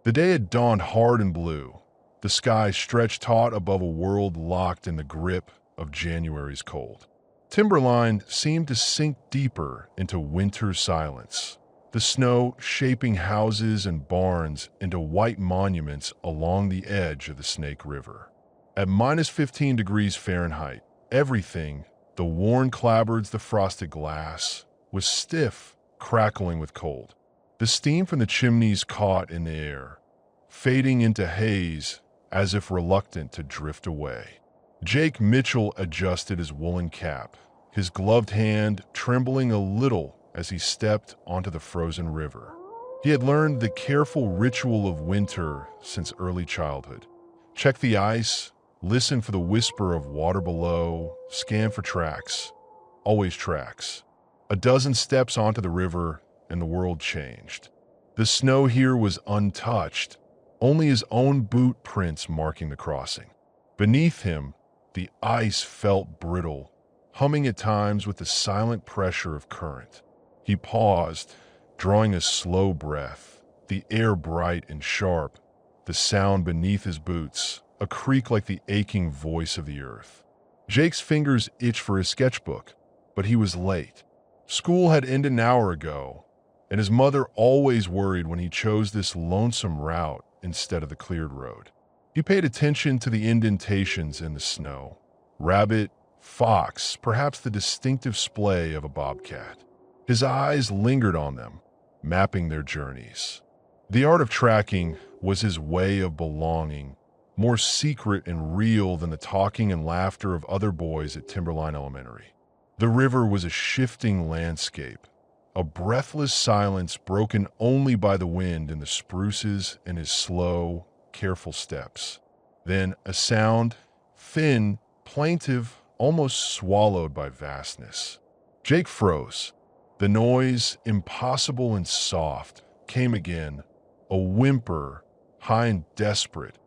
The day had dawned hard and blue. The sky stretched taut above a world locked in the grip of January's cold. Timberline seemed to sink deeper into winter's silence, the snow shaping houses and barns into white monuments along the edge of the Snake River. At -15 degrees Fahrenheit, everything, the worn clapboards, the frosted glass, was stiff, crackling with cold. The steam from the chimneys caught in the air, fading into haze as if reluctant to drift away. Jake Mitchell adjusted his woolen cap, his gloved hand trembling a little as he stepped onto the frozen river. He had learned the careful ritual of winter since early childhood. Check the ice, listen for the whisper of water below, scan for tracks. Always tracks. A dozen steps onto the river, and the world changed. The snow here was untouched, only his own boot prints marking the crossing. Beneath him, the ice felt brittle, humming at times with the silent pressure of current. He paused, drawing a slow breath, the air bright and sharp, the sound beneath his boots, a creak like the aching voice of the earth. Jake's fingers itched for his sketchbook, but he was late. School had ended an hour ago, and his mother always worried when he chose this lonesome route instead of the cleared road. He paid attention to the indentations in the snow. Rabbit, fox, perhaps the distinctive splay of a bobcat. His eyes lingered on them, mapping their journeys. The art of tracking was his way of belonging, more secret and real than the talking and laughter of other boys at Timberline Elementary. The river was a shifting landscape, a breathless silence broken only by the wind in the spruces and his slow, careful steps. Then a sound, thin, plaintive, almost swallowed by vastness. Jake froze. The noise, impossible and soft, came again, a whimper, high and desperate,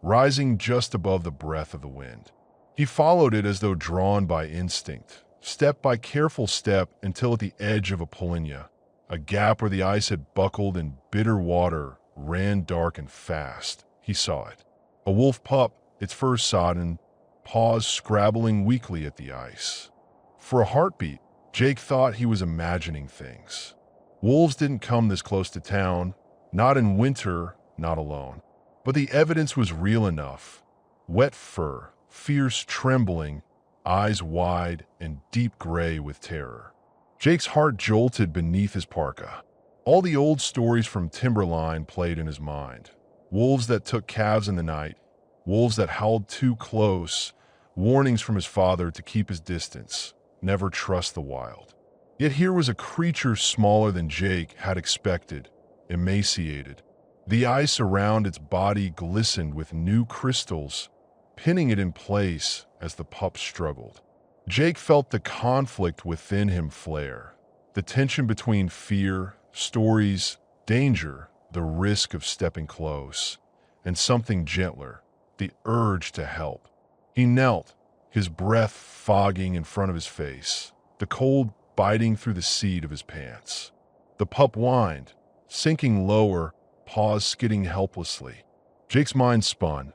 rising just above the breath of the wind. He followed it as though drawn by instinct, step by careful step until at the edge of a polina, a gap where the ice had buckled and bitter water ran dark and fast, he saw it. A wolf pup, its fur sodden, paws scrabbling weakly at the ice. For a heartbeat, Jake thought he was imagining things. Wolves didn't come this close to town, not in winter, not alone. But the evidence was real enough. Wet fur, fierce trembling, eyes wide and deep gray with terror. Jake's heart jolted beneath his parka. All the old stories from Timberline played in his mind. Wolves that took calves in the night, wolves that howled too close, warnings from his father to keep his distance, never trust the wild. Yet here was a creature smaller than Jake had expected, emaciated. The ice around its body glistened with new crystals, pinning it in place as the pup struggled. Jake felt the conflict within him flare, the tension between fear, stories, danger, the risk of stepping close, and something gentler, the urge to help. He knelt, his breath fogging in front of his face, the cold biting through the seat of his pants. The pup whined, sinking lower, paws skidding helplessly. Jake's mind spun.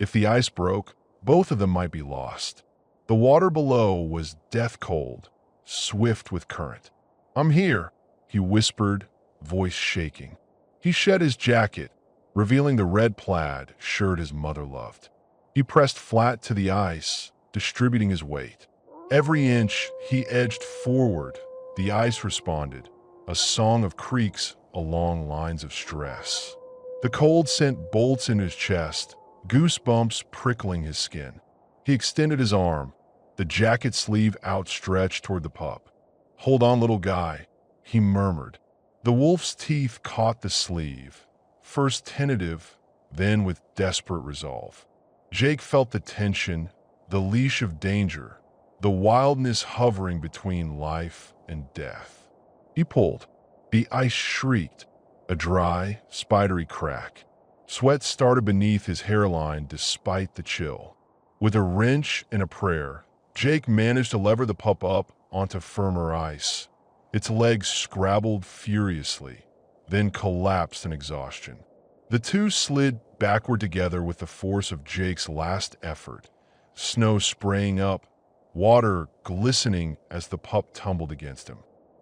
If the ice broke, both of them might be lost. The water below was death cold, swift with current. "I'm here," he whispered, voice shaking. He shed his jacket, revealing the red plaid shirt his mother loved. He pressed flat to the ice, distributing his weight. Every inch he edged forward, the ice responded, a song of creaks along lines of stress. The cold sent bolts in his chest, goosebumps prickling his skin. He extended his arm, the jacket sleeve outstretched toward the pup. "Hold on, little guy," he murmured. The wolf's teeth caught the sleeve, first tentative, then with desperate resolve. Jake felt the tension, the leash of danger, the wildness hovering between life and death. He pulled. The ice shrieked, a dry, spidery crack. Sweat started beneath his hairline despite the chill. With a wrench and a prayer, Jake managed to lever the pup up onto firmer ice. Its legs scrabbled furiously, then collapsed in exhaustion. The two slid backward together with the force of Jake's last effort, snow spraying up, water glistening as the pup tumbled against him.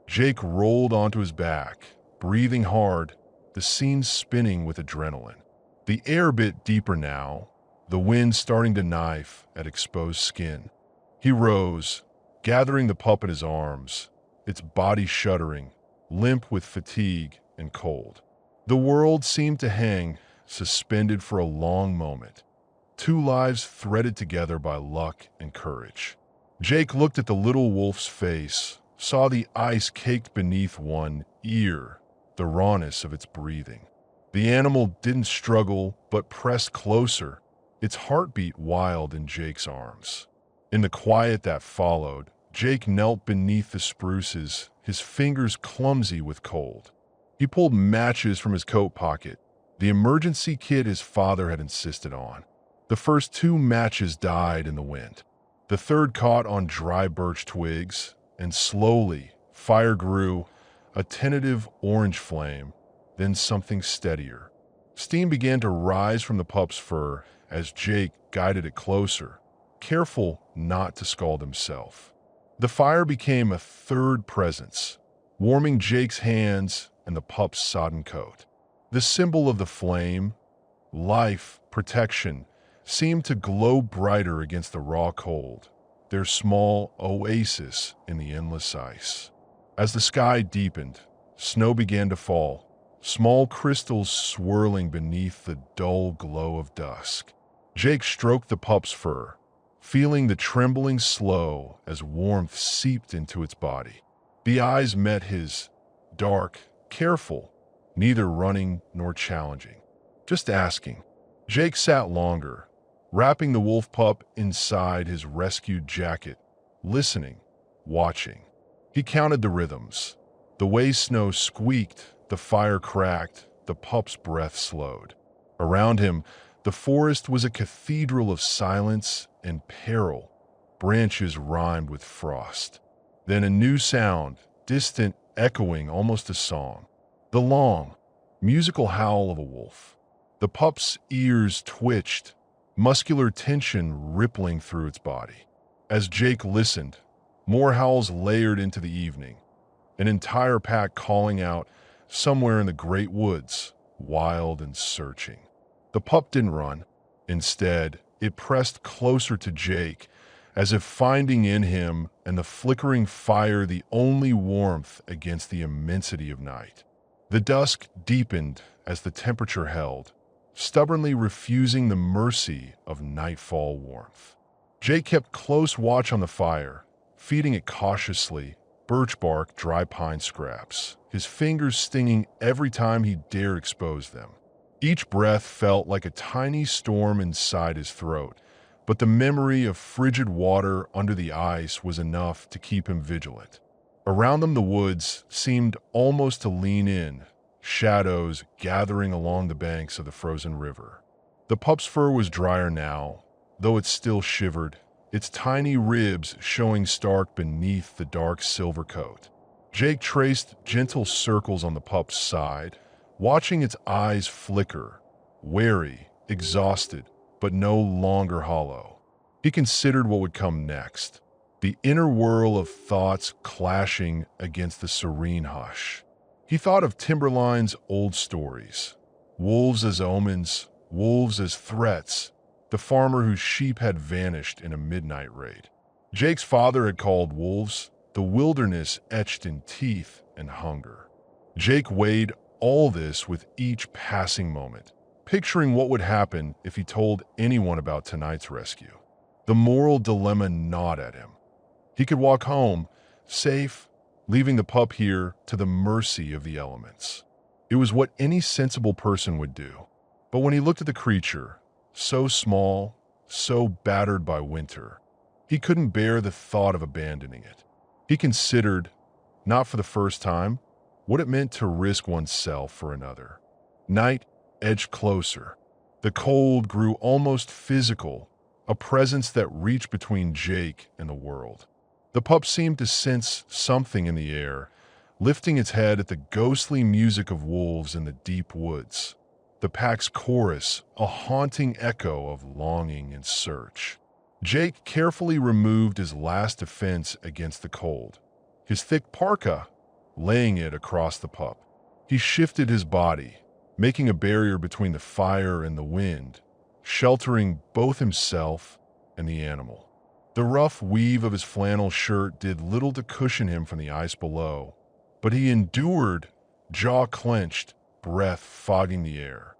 Jake rolled onto his back, breathing hard, the scene spinning with adrenaline. The air bit deeper now, the wind starting to knife at exposed skin. He rose, gathering the pup in his arms, its body shuddering, limp with fatigue and cold. The world seemed to hang, suspended for a long moment. Two lives threaded together by luck and courage. Jake looked at the little wolf's face, saw the ice caked beneath one ear, the rawness of its breathing. The animal didn't struggle, but pressed closer, its heartbeat wild in Jake's arms. In the quiet that followed, Jake knelt beneath the spruces, his fingers clumsy with cold. He pulled matches from his coat pocket, the emergency kit his father had insisted on. The first two matches died in the wind. The third caught on dry birch twigs, and slowly, fire grew, a tentative orange flame, then something steadier. Steam began to rise from the pup's fur as Jake guided it closer, careful not to scald himself. The fire became a third presence, warming Jake's hands and the pup's sodden coat. The symbol of the flame, life, protection, seemed to glow brighter against the raw cold, their small oasis in the endless ice. As the sky deepened, snow began to fall, small crystals swirling beneath the dull glow of dusk. Jake stroked the pup's fur, feeling the trembling slow as warmth seeped into its body. The eyes met his, dark, careful, neither running nor challenging, just asking. Jake sat longer, wrapping the wolf pup inside his rescued jacket, listening, watching. He counted the rhythms. The way snow squeaked, the fire cracked, the pup's breath slowed. Around him, the forest was a cathedral of silence and peril, branches rimed with frost. Then a new sound, distant, echoing almost a song. The long, musical howl of a wolf. The pup's ears twitched, muscular tension rippling through its body. As Jake listened, more howls layered into the evening, an entire pack calling out somewhere in the great woods, wild and searching. The pup didn't run. Instead, it pressed closer to Jake, as if finding in him and the flickering fire the only warmth against the immensity of night. The dusk deepened as the temperature held, stubbornly refusing the mercy of nightfall warmth. Jake kept close watch on the fire, feeding it cautiously, birch bark, dry pine scraps, his fingers stinging every time he dared expose them. Each breath felt like a tiny storm inside his throat, but the memory of frigid water under the ice was enough to keep him vigilant. Around them the woods seemed almost to lean in, shadows gathering along the banks of the frozen river. The pup's fur was drier now, though it still shivered, its tiny ribs showing stark beneath the dark silver coat. Jake traced gentle circles on the pup's side, watching its eyes flicker, wary, exhausted, but no longer hollow. He considered what would come next, the inner whirl of thoughts clashing against the serene hush. He thought of Timberline's old stories, wolves as omens, wolves as threats, the farmer whose sheep had vanished in a midnight raid. Jake's father had called wolves the wilderness etched in teeth and hunger. Jake weighed all this with each passing moment, picturing what would happen if he told anyone about tonight's rescue. The moral dilemma gnawed at him. He could walk home, safe, leaving the pup here to the mercy of the elements. It was what any sensible person would do. But when he looked at the creature, so small, so battered by winter, he couldn't bear the thought of abandoning it. He considered, not for the first time, what it meant to risk oneself for another. Night edged closer. The cold grew almost physical, a presence that reached between Jake and the world. The pup seemed to sense something in the air, lifting its head at the ghostly music of wolves in the deep woods. the pack's chorus a haunting echo of longing and search. Jake carefully removed his last defense against the cold, his thick parka, laying it across the pup. He shifted his body, making a barrier between the fire and the wind, sheltering both himself and the animal. The rough weave of his flannel shirt did little to cushion him from the ice below, but he endured, jaw clenched, breath fogging the air.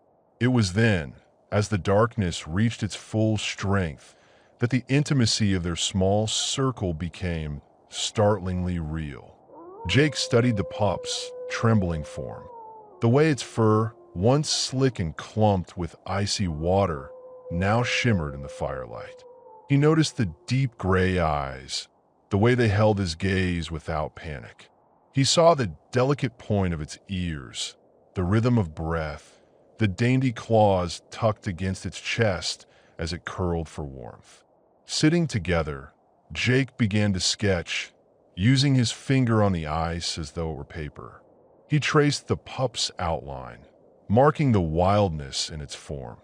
It was then, as the darkness reached its full strength, that the intimacy of their small circle became startlingly real. Jake studied the pup's trembling form. The way its fur, once slick and clumped with icy water, now shimmered in the firelight. He noticed the deep gray eyes, the way they held his gaze without panic. He saw the delicate point of its ears, the rhythm of breath, the dainty claws tucked against its chest as it curled for warmth. Sitting together, Jake began to sketch, using his finger on the ice as though it were paper. He traced the pup's outline, marking the wildness in its form,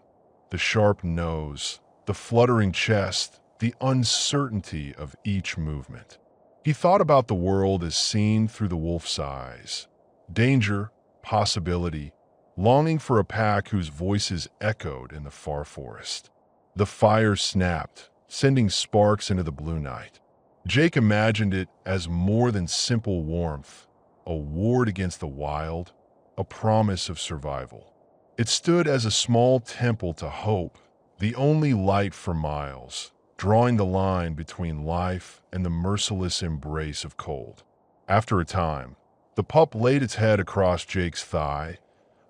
the sharp nose, the fluttering chest, the uncertainty of each movement. He thought about the world as seen through the wolf's eyes. Danger, possibility, longing for a pack whose voices echoed in the far forest. The fire snapped, sending sparks into the blue night. Jake imagined it as more than simple warmth, a ward against the wild, a promise of survival. It stood as a small temple to hope, the only light for miles, drawing the line between life and the merciless embrace of cold. After a time, the pup laid its head across Jake's thigh,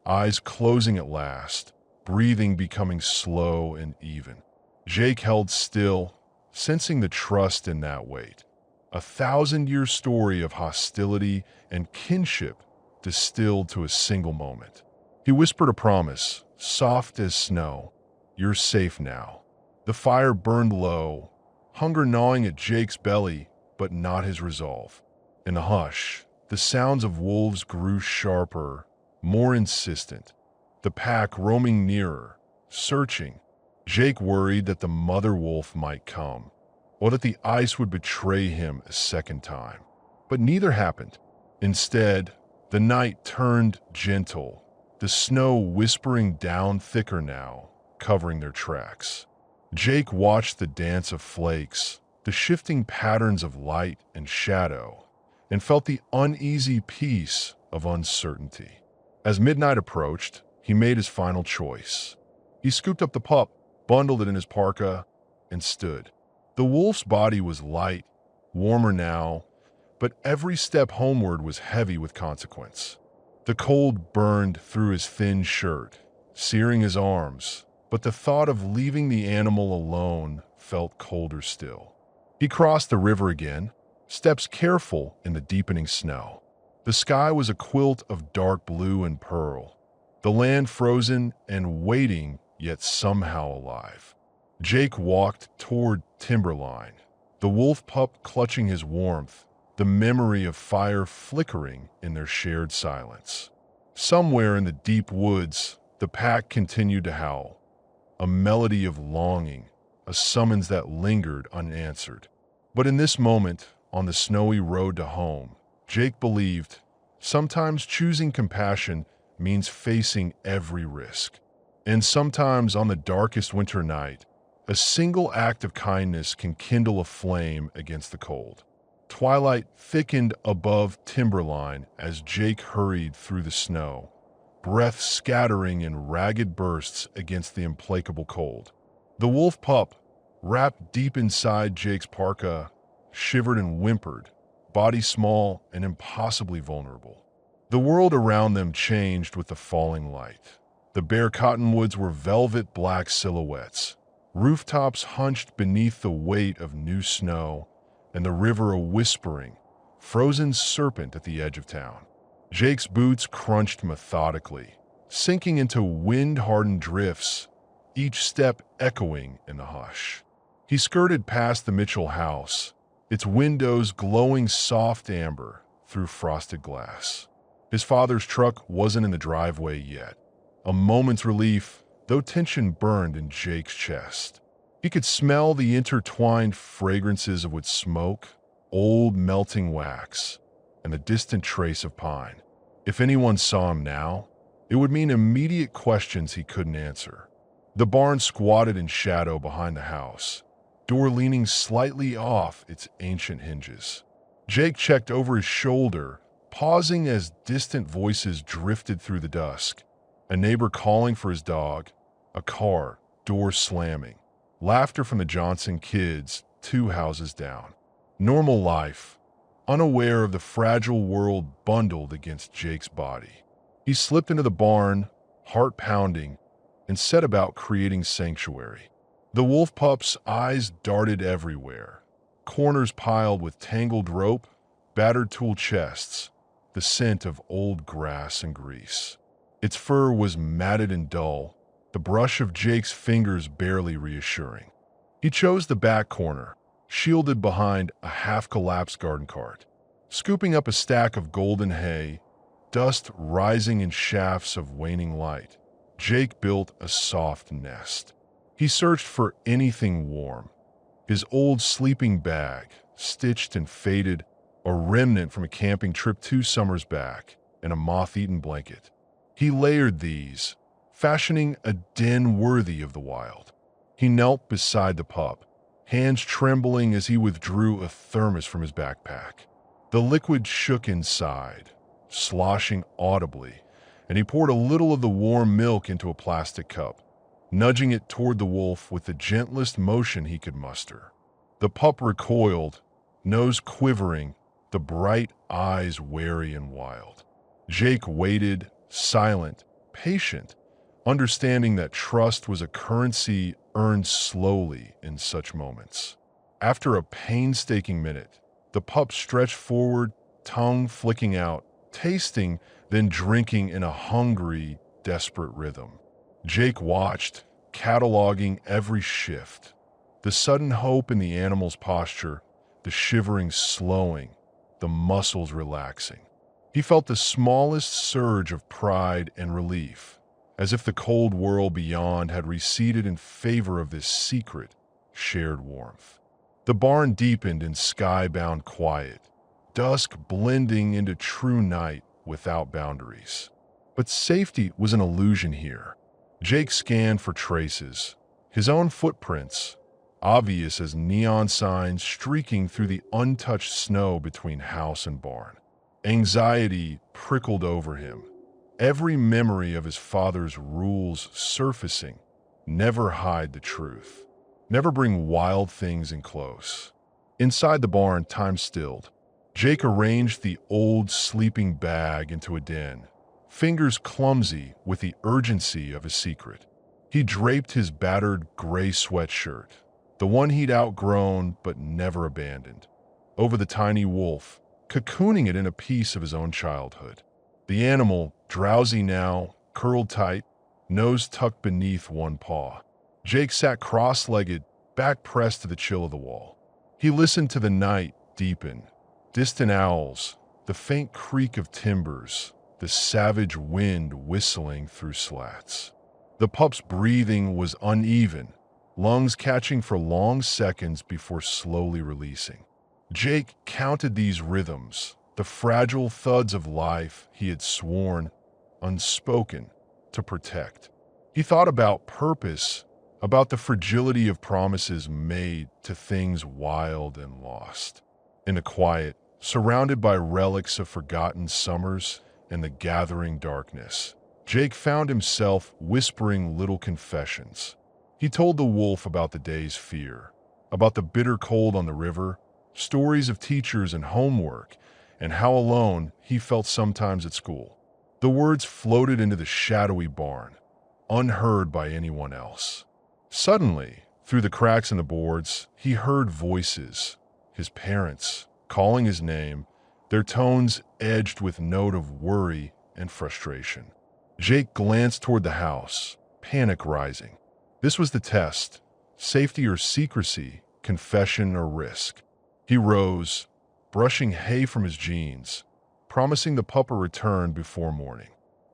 eyes closing at last, breathing becoming slow and even. Jake held still, sensing the trust in that weight. 1,000-year story of hostility and kinship distilled to a single moment. He whispered a promise, soft as snow. "You're safe now." The fire burned low, hunger gnawing at Jake's belly, but not his resolve. In the hush, the sounds of wolves grew sharper, more insistent. The pack roaming nearer, searching. Jake worried that the mother wolf might come, or that the ice would betray him a second time. But neither happened. Instead, the night turned gentle, the snow whispering down thicker now, covering their tracks. Jake watched the dance of flakes, the shifting patterns of light and shadow, and felt the uneasy peace of uncertainty. As midnight approached, he made his final choice. He scooped up the pup, bundled it in his parka, and stood. The wolf's body was light, warmer now, but every step homeward was heavy with consequence. The cold burned through his thin shirt, searing his arms, but the thought of leaving the animal alone felt colder still. He crossed the river again, steps careful in the deepening snow. The sky was a quilt of dark blue and pearl, the land frozen and waiting, yet somehow alive. Jake walked toward timberline, the wolf pup clutching his warmth, the memory of fire flickering in their shared silence. Somewhere in the deep woods, the pack continued to howl, a melody of longing, a summons that lingered unanswered. But in this moment, on the snowy road to home, Jake believed sometimes choosing compassion means facing every risk. And sometimes on the darkest winter night, a single act of kindness can kindle a flame against the cold. Twilight thickened above timberline as Jake hurried through the snow, breath scattering in ragged bursts against the implacable cold. The wolf pup, wrapped deep inside Jake's parka, shivered and whimpered, body small and impossibly vulnerable. The world around them changed with the falling light. The bare cottonwoods were velvet black silhouettes, rooftops hunched beneath the weight of new snow, and the river a whispering, frozen serpent at the edge of town. Jake's boots crunched methodically, sinking into wind-hardened drifts, each step echoing in the hush. He skirted past the Mitchell house, its windows glowing soft amber through frosted glass. His father's truck wasn't in the driveway yet, A moment's relief, though tension burned in Jake's chest. He could smell the intertwined fragrances of wood smoke, old melting wax, and the distant trace of pine. If anyone saw him now, it would mean immediate questions he couldn't answer. The barn squatted in shadow behind the house, door leaning slightly off its ancient hinges. Jake checked over his shoulder, pausing as distant voices drifted through the dusk. A neighbor calling for his dog, a car, door slamming, laughter from the Johnson kids 2 houses down. Normal life, unaware of the fragile world bundled against Jake's body. He slipped into the barn, heart pounding, and set about creating sanctuary. The wolf pup's eyes darted everywhere, corners piled with tangled rope, battered tool chests, the scent of old grass and grease. Its fur was matted and dull, the brush of Jake's fingers barely reassuring. He chose the back corner, shielded behind a half-collapsed garden cart. Scooping up a stack of golden hay, dust rising in shafts of waning light, Jake built a soft nest. He searched for anything warm. His old sleeping bag, stitched and faded, a remnant from a camping trip 2 summers back, and a moth-eaten blanket. He layered these, fashioning a den worthy of the wild. He knelt beside the pup, hands trembling as he withdrew a thermos from his backpack. The liquid shook inside, sloshing audibly, and he poured a little of the warm milk into a plastic cup, nudging it toward the wolf with the gentlest motion he could muster. The pup recoiled, nose quivering, the bright eyes wary and wild. Jake waited, silent, patient, understanding that trust was a currency earned slowly in such moments. After a painstaking minute, the pup stretched forward, tongue flicking out, tasting, then drinking in a hungry, desperate rhythm. Jake watched, cataloging every shift. The sudden hope in the animal's posture, the shivering slowing, the muscles relaxing. He felt the smallest surge of pride and relief, as if the cold world beyond had receded in favor of this secret, shared warmth. The barn deepened in sky-bound quiet, dusk blending into true night without boundaries. But safety was an illusion here. Jake scanned for traces, his own footprints, obvious as neon signs streaking through the untouched snow between house and barn. Anxiety prickled over him, every memory of his father's rules surfacing. Never hide the truth. Never bring wild things in close. Inside the barn, time stilled. Jake arranged the old sleeping bag into a den, fingers clumsy with the urgency of a secret. He draped his battered gray sweatshirt, the one he'd outgrown but never abandoned, over the tiny wolf, cocooning it in a piece of his own childhood. The animal, drowsy now, curled tight, nose tucked beneath one paw. Jake sat cross-legged, back pressed to the chill of the wall. He listened to the night deepen, distant owls, the faint creak of timbers, the savage wind whistling through slats. The pup's breathing was uneven, lungs catching for long seconds before slowly releasing. Jake counted these rhythms, the fragile thuds of life he had sworn, unspoken, to protect. He thought about purpose, about the fragility of promises made to things wild and lost. In the quiet, surrounded by relics of forgotten summers and the gathering darkness, Jake found himself whispering little confessions. He told the wolf about the day's fear, about the bitter cold on the river, stories of teachers and homework, and how alone he felt sometimes at school. The words floated into the shadowy barn, unheard by anyone else. Suddenly, through the cracks in the boards, he heard voices, his parents, calling his name, their tones edged with note of worry and frustration. Jake glanced toward the house, panic rising. This was the test, safety or secrecy, confession or risk. He rose, brushing hay from his jeans, promising the pup a return before morning.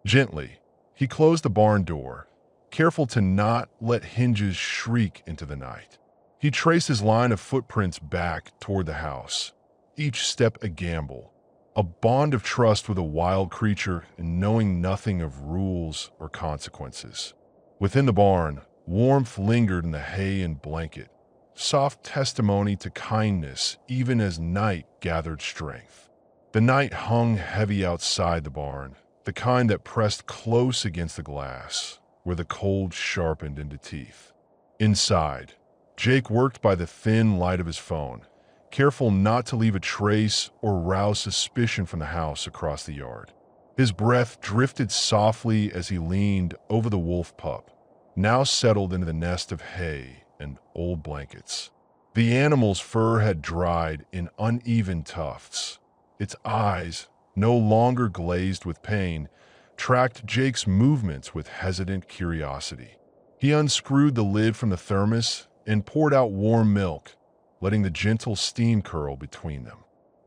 Gently, He closed the barn door, careful to not let hinges shriek into the night. He traced his line of footprints back toward the house, each step a gamble, a bond of trust with a wild creature and knowing nothing of rules or consequences. Within the barn, warmth lingered in the hay and blanket, soft testimony to kindness even as night gathered strength. The night hung heavy outside the barn, the kind that pressed close against the glass, where the cold sharpened into teeth. Inside, Jake worked by the thin light of his phone, careful not to leave a trace or rouse suspicion from the house across the yard. His breath drifted softly as he leaned over the wolf pup, now settled into the nest of hay and old blankets. The animal's fur had dried in uneven tufts. Its eyes, no longer glazed with pain, tracked Jake's movements with hesitant curiosity. He unscrewed the lid from the thermos and poured out warm milk, letting the gentle steam curl between them.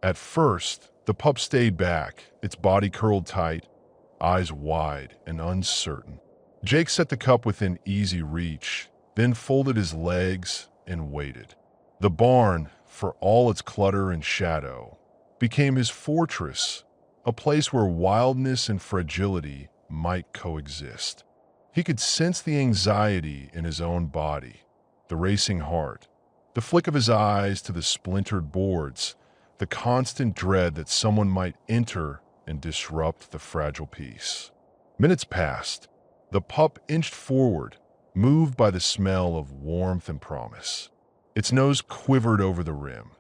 At first, the pup stayed back, its body curled tight, eyes wide and uncertain. Jake set the cup within easy reach, then folded his legs and waited. The barn, for all its clutter and shadow, became his fortress, a place where wildness and fragility might coexist. He could sense the anxiety in his own body, the racing heart, the flick of his eyes to the splintered boards, the constant dread that someone might enter and disrupt the fragile peace. Minutes passed. The pup inched forward, moved by the smell of warmth and promise. Its nose quivered over the rim.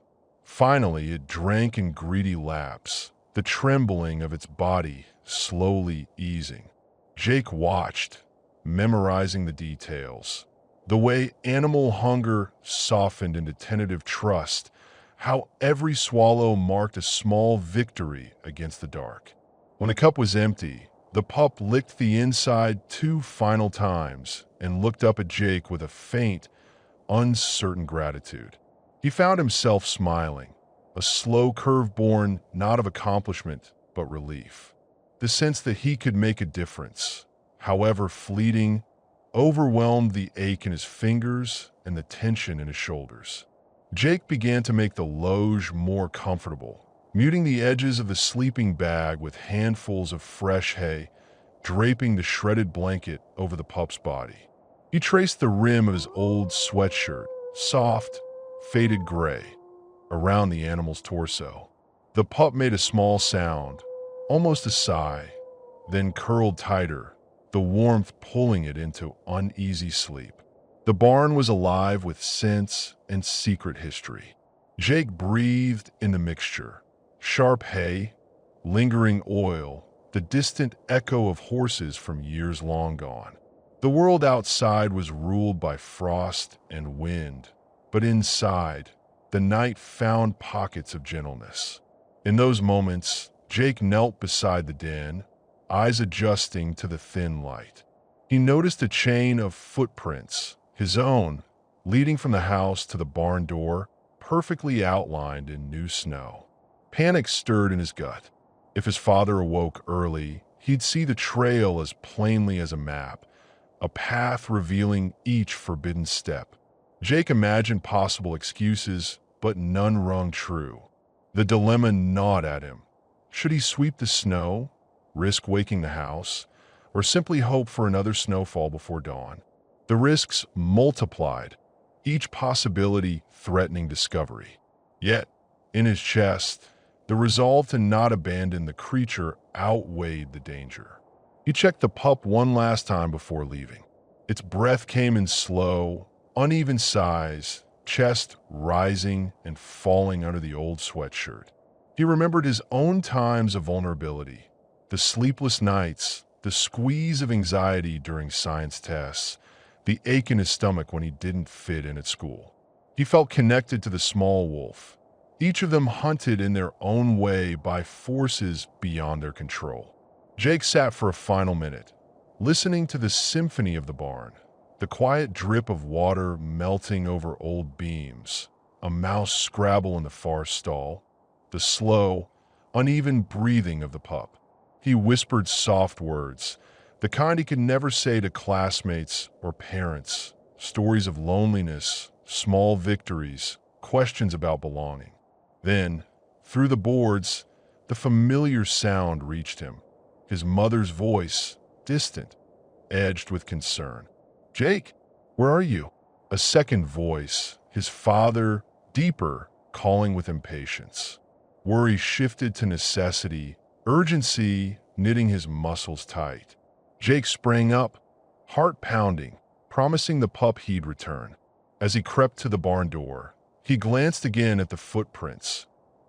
Finally, it drank in greedy laps, the trembling of its body slowly easing. Jake watched, memorizing the details. The way animal hunger softened into tentative trust, how every swallow marked a small victory against the dark. When the cup was empty, the pup licked the inside 2 final times and looked up at Jake with a faint, uncertain gratitude. He found himself smiling, a slow curve born not of accomplishment but relief. The sense that he could make a difference, however fleeting, overwhelmed the ache in his fingers and the tension in his shoulders. Jake began to make the loge more comfortable, muting the edges of the sleeping bag with handfuls of fresh hay, draping the shredded blanket over the pup's body. He traced the rim of his old sweatshirt, soft, faded gray, around the animal's torso. The pup made a small sound, almost a sigh, then curled tighter, the warmth pulling it into uneasy sleep. The barn was alive with scents and secret history. Jake breathed in the mixture. Sharp hay, lingering oil, the distant echo of horses from years long gone. The world outside was ruled by frost and wind, but inside, the night found pockets of gentleness. In those moments, Jake knelt beside the den, eyes adjusting to the thin light. He noticed a chain of footprints, his own, leading from the house to the barn door, perfectly outlined in new snow. Panic stirred in his gut. If his father awoke early, he'd see the trail as plainly as a map, a path revealing each forbidden step. Jake imagined possible excuses, but none rung true. The dilemma gnawed at him. Should he sweep the snow, risk waking the house, or simply hope for another snowfall before dawn? The risks multiplied, each possibility threatening discovery. Yet, in his chest, the resolve to not abandon the creature outweighed the danger. He checked the pup one last time before leaving. Its breath came in slow, uneven sighs, chest rising and falling under the old sweatshirt. He remembered his own times of vulnerability, the sleepless nights, the squeeze of anxiety during science tests, the ache in his stomach when he didn't fit in at school. He felt connected to the small wolf, each of them hunted in their own way by forces beyond their control. Jake sat for a final minute, listening to the symphony of the barn, the quiet drip of water melting over old beams, a mouse scrabble in the far stall, the slow, uneven breathing of the pup. He whispered soft words, The kind he could never say to classmates or parents. Stories of loneliness, small victories, questions about belonging. Then, through the boards, the familiar sound reached him. His mother's voice, distant, edged with concern. "Jake, where are you?" A second voice, his father, deeper, calling with impatience. Worry shifted to necessity, urgency knitting his muscles tight. Jake sprang up, heart pounding, promising the pup he'd return. As he crept to the barn door, he glanced again at the footprints,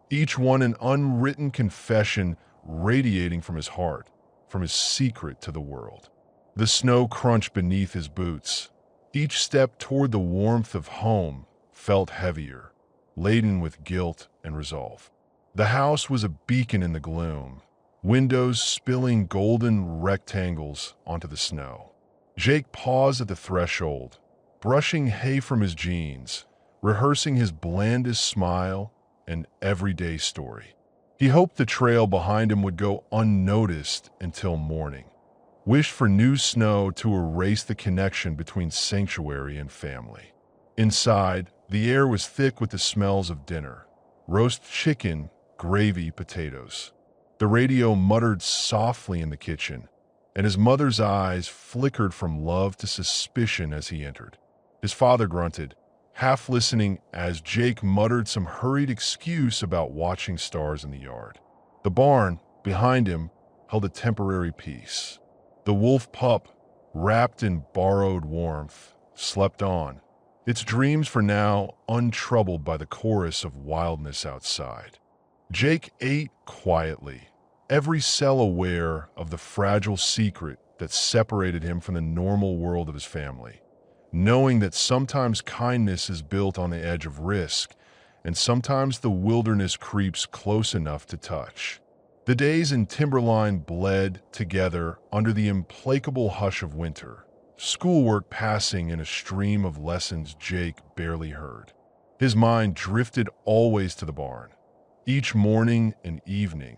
each one an unwritten confession radiating from his heart, from his secret to the world. The snow crunched beneath his boots. Each step toward the warmth of home felt heavier, laden with guilt and resolve. The house was a beacon in the gloom, windows spilling golden rectangles onto the snow. Jake paused at the threshold, brushing hay from his jeans, rehearsing his blandest smile and everyday story. He hoped the trail behind him would go unnoticed until morning, wished for new snow to erase the connection between sanctuary and family. Inside, the air was thick with the smells of dinner: roast chicken, gravy, potatoes. The radio muttered softly in the kitchen, and his mother's eyes flickered from love to suspicion as he entered. His father grunted, half listening as Jake muttered some hurried excuse about watching stars in the yard. The barn, behind him, held a temporary peace. The wolf pup, wrapped in borrowed warmth, slept on, its dreams for now untroubled by the chorus of wildness outside. Jake ate quietly, every cell aware of the fragile secret that separated him from the normal world of his family, knowing that sometimes kindness is built on the edge of risk, and sometimes the wilderness creeps close enough to touch. The days in Timberline bled together under the implacable hush of winter, schoolwork passing in a stream of lessons Jake barely heard. His mind drifted always to the barn. Each morning and evening,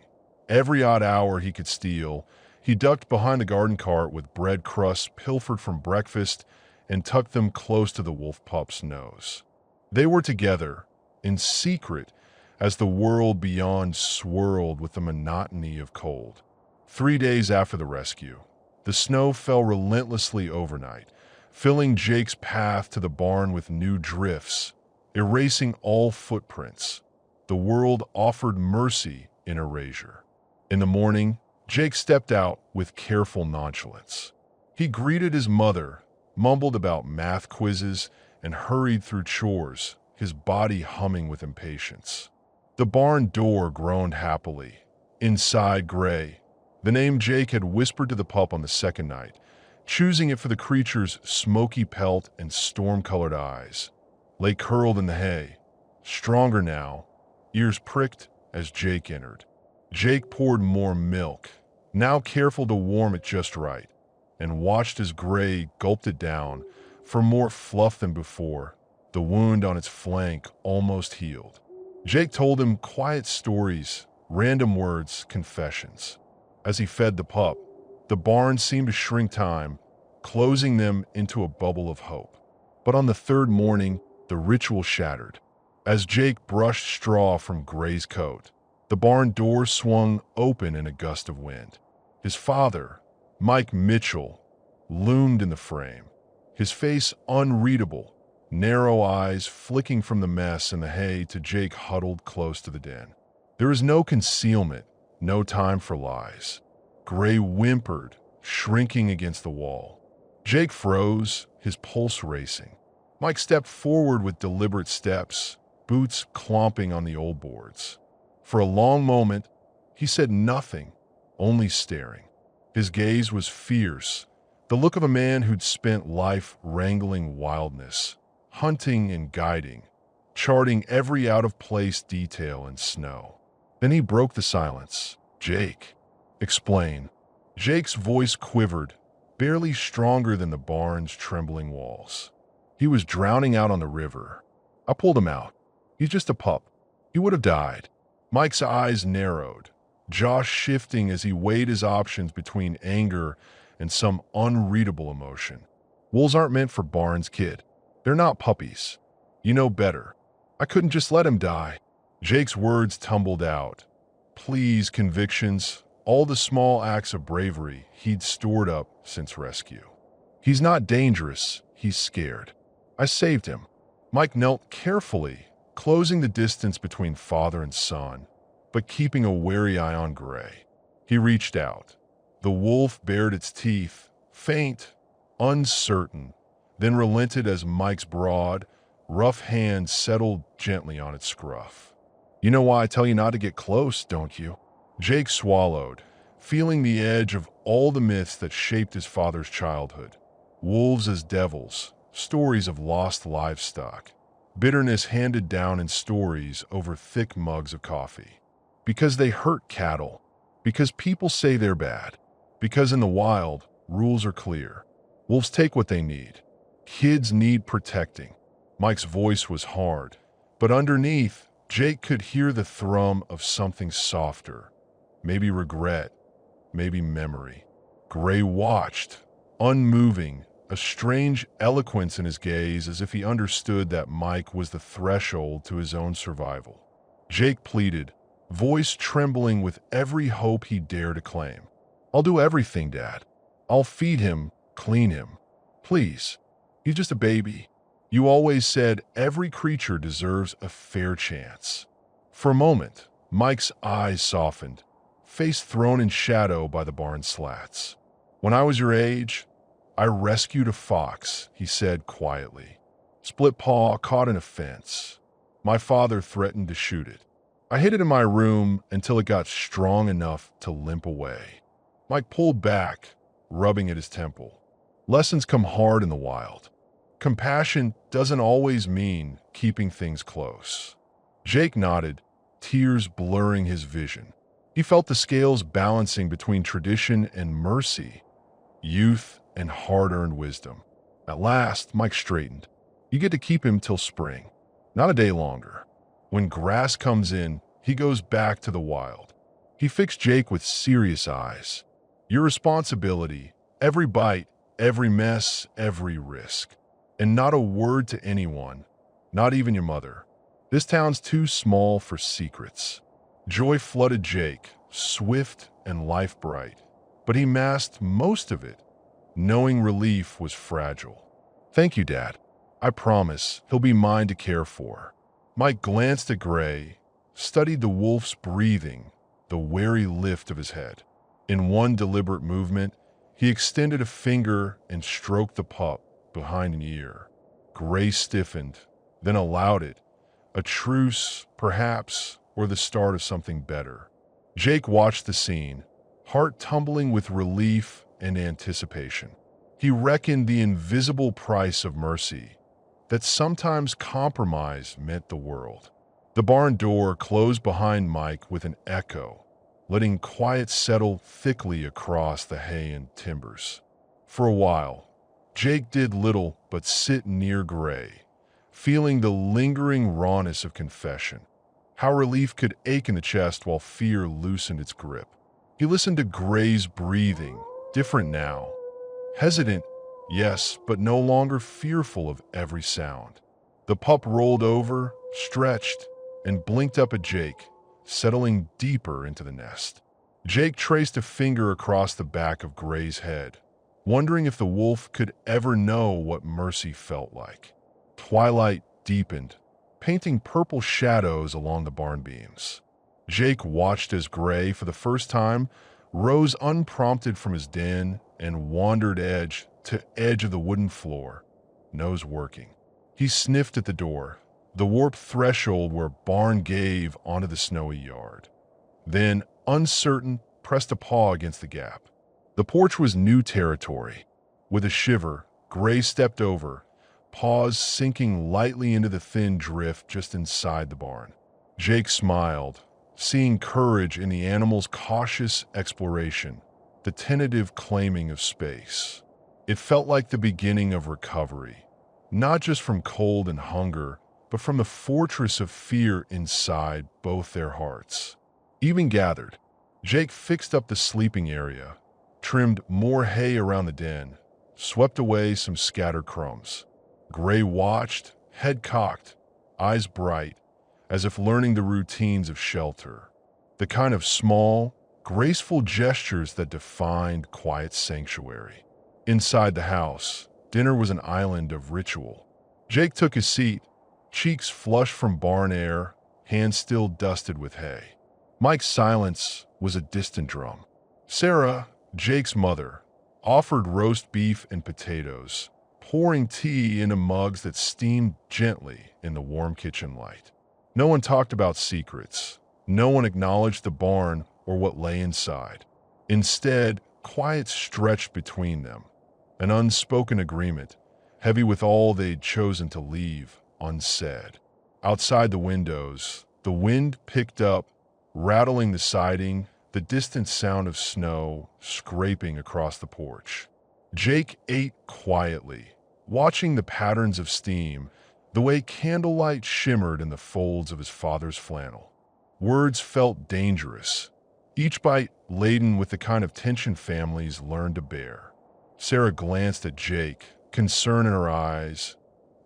every odd hour he could steal, he ducked behind the garden cart with bread crusts pilfered from breakfast and tucked them close to the wolf pup's nose. They were together, in secret, as the world beyond swirled with the monotony of cold. 3 days after the rescue, the snow fell relentlessly overnight, filling Jake's path to the barn with new drifts, erasing all footprints. The world offered mercy in erasure. In the morning, Jake stepped out with careful nonchalance. He greeted his mother, mumbled about math quizzes, and hurried through chores, his body humming with impatience. The barn door groaned happily. Inside, Gray, the name Jake had whispered to the pup on the second night, choosing it for the creature's smoky pelt and storm-colored eyes, lay curled in the hay, stronger now, ears pricked as Jake entered. Jake poured more milk, now careful to warm it just right, and watched as Gray gulped it down for more fluff than before, the wound on its flank almost healed. Jake told him quiet stories, random words, confessions. As he fed the pup, the barn seemed to shrink time, closing them into a bubble of hope. But on the third morning, the ritual shattered. As Jake brushed straw from Gray's coat, the barn door swung open in a gust of wind. His father, Mike Mitchell, loomed in the frame, his face unreadable, narrow eyes flicking from the mess in the hay to Jake huddled close to the den. There is no concealment, no time for lies. Gray whimpered, shrinking against the wall. Jake froze, his pulse racing. Mike stepped forward with deliberate steps, boots clomping on the old boards. For a long moment, he said nothing, only staring. His gaze was fierce, the look of a man who'd spent life wrangling wildness, hunting and guiding, charting every out-of-place detail in snow. Then he broke the silence. "Jake, explain." Jake's voice quivered, barely stronger than the barn's trembling walls. "He was drowning out on the river. I pulled him out. He's just a pup. He would have died." Mike's eyes narrowed, jaw shifting as he weighed his options between anger and some unreadable emotion. Wolves aren't meant for Barnes, kid. They're not puppies. You know better. I couldn't just let him die. Jake's words tumbled out. Pleas, convictions, all the small acts of bravery he'd stored up since rescue. He's not dangerous, he's scared. I saved him. Mike knelt carefully, closing the distance between father and son, but keeping a wary eye on Gray. He reached out. The wolf bared its teeth, faint, uncertain, then relented as Mike's broad, rough hand settled gently on its scruff. You know why I tell you not to get close, don't you? Jake swallowed, feeling the edge of all the myths that shaped his father's childhood. Wolves as devils, stories of lost livestock, bitterness handed down in stories over thick mugs of coffee. Because they hurt cattle, because people say they're bad, because in the wild, rules are clear. Wolves take what they need. Kids need protecting. Mike's voice was hard, but underneath, Jake could hear the thrum of something softer. Maybe regret, maybe memory. Gray watched, unmoving, a strange eloquence in his gaze as if he understood that Mike was the threshold to his own survival. Jake pleaded, voice trembling with every hope he dared to claim. I'll do everything, Dad. I'll feed him, clean him. Please, he's just a baby. You always said every creature deserves a fair chance. For a moment, Mike's eyes softened, face thrown in shadow by the barn slats. When I was your age, I rescued a fox, he said quietly. Split paw caught in a fence. My father threatened to shoot it. I hid it in my room until it got strong enough to limp away. Mike pulled back, rubbing at his temple. Lessons come hard in the wild. Compassion doesn't always mean keeping things close. Jake nodded, tears blurring his vision. He felt the scales balancing between tradition and mercy, youth and hard-earned wisdom. At last, Mike straightened. You get to keep him till spring, not a day longer. When grass comes in, he goes back to the wild. He fixed Jake with serious eyes. Your responsibility, every bite, every mess, every risk. And not a word to anyone, not even your mother. This town's too small for secrets. Joy flooded Jake, swift and life-bright, but he masked most of it, knowing relief was fragile. Thank you, Dad. I promise he'll be mine to care for. Mike glanced at Gray, studied the wolf's breathing, the wary lift of his head. In one deliberate movement, he extended a finger and stroked the pup behind an ear. Gray stiffened, then allowed it. A truce, perhaps, or the start of something better. Jake watched the scene, heart tumbling with relief and anticipation. He reckoned the invisible price of mercy, that sometimes compromise meant the world. The barn door closed behind Mike with an echo, letting quiet settle thickly across the hay and timbers. For a while, Jake did little but sit near Gray, feeling the lingering rawness of confession, how relief could ache in the chest while fear loosened its grip. He listened to Gray's breathing, different now. Hesitant, yes, but no longer fearful of every sound. The pup rolled over, stretched, and blinked up at Jake, settling deeper into the nest. Jake traced a finger across the back of Gray's head, wondering if the wolf could ever know what mercy felt like. Twilight deepened, painting purple shadows along the barn beams. Jake watched as Gray, for the first time, rose unprompted from his den and wandered edge to edge of the wooden floor, nose working. He sniffed at the door, the warped threshold where barn gave onto the snowy yard. Then, uncertain, pressed a paw against the gap. The porch was new territory. With a shiver, Gray stepped over, paws sinking lightly into the thin drift just inside the barn. Jake smiled, seeing courage in the animal's cautious exploration, the tentative claiming of space. It felt like the beginning of recovery, not just from cold and hunger, but from the fortress of fear inside both their hearts. Even gathered, Jake fixed up the sleeping area, trimmed more hay around the den, swept away some scattered crumbs. Gray watched, head cocked, eyes bright, as if learning the routines of shelter. The kind of small, graceful gestures that defined quiet sanctuary. Inside the house, dinner was an island of ritual. Jake took his seat, cheeks flushed from barn air, hands still dusted with hay. Mike's silence was a distant drum. Sarah, Jake's mother, offered roast beef and potatoes, pouring tea into mugs that steamed gently in the warm kitchen light. No one talked about secrets. No one acknowledged the barn or what lay inside. Instead, quiet stretched between them, an unspoken agreement, heavy with all they'd chosen to leave unsaid. Outside the windows, the wind picked up, rattling the siding, the distant sound of snow scraping across the porch. Jake ate quietly, watching the patterns of steam, the way candlelight shimmered in the folds of his father's flannel. Words felt dangerous, each bite laden with the kind of tension families learn to bear. Sarah glanced at Jake, concern in her eyes,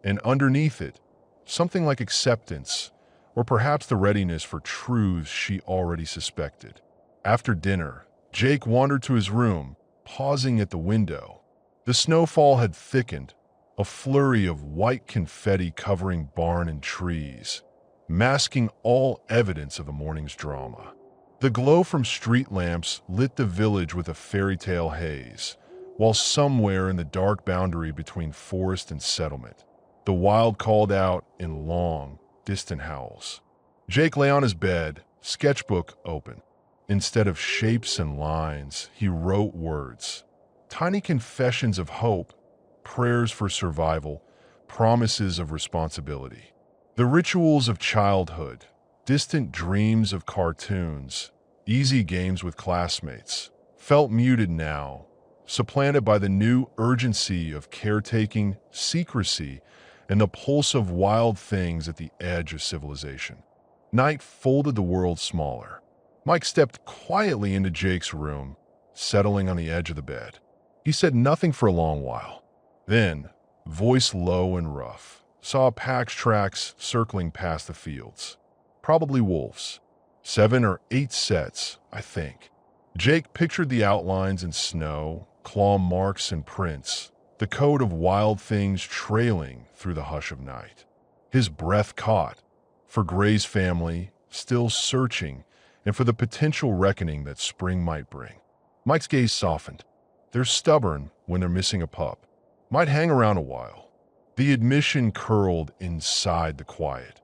and underneath it, something like acceptance, or perhaps the readiness for truths she already suspected. After dinner, Jake wandered to his room, pausing at the window. The snowfall had thickened, a flurry of white confetti covering barn and trees, masking all evidence of the morning's drama. The glow from street lamps lit the village with a fairy tale haze, while somewhere in the dark boundary between forest and settlement, the wild called out in long, distant howls. Jake lay on his bed, sketchbook open. Instead of shapes and lines, he wrote words, tiny confessions of hope, prayers for survival, promises of responsibility. The rituals of childhood, distant dreams of cartoons, easy games with classmates, felt muted now, supplanted by the new urgency of caretaking, secrecy, and the pulse of wild things at the edge of civilization. Night folded the world smaller. Mike stepped quietly into Jake's room, settling on the edge of the bed. He said nothing for a long while. Then, voice low and rough, saw Pack's tracks circling past the fields. Probably wolves. 7 or 8 sets, I think. Jake pictured the outlines in snow, claw marks and prints, the code of wild things trailing through the hush of night. His breath caught, for Gray's family, still searching, and for the potential reckoning that spring might bring. Mike's gaze softened. They're stubborn when they're missing a pup. Might hang around a while. The admission curled inside the quiet.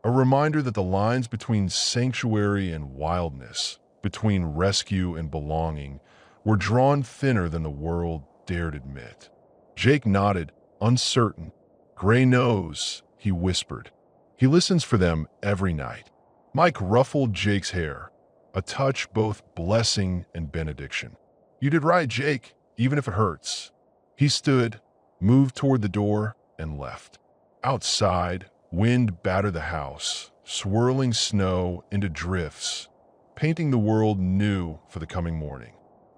A reminder that the lines between sanctuary and wildness, between rescue and belonging, were drawn thinner than the world dared admit. Jake nodded, uncertain. Gray knows, he whispered. He listens for them every night. Mike ruffled Jake's hair, a touch both blessing and benediction. You did right, Jake, even if it hurts. He stood, moved toward the door, and left. Outside, wind battered the house, swirling snow into drifts, painting the world new for the coming morning.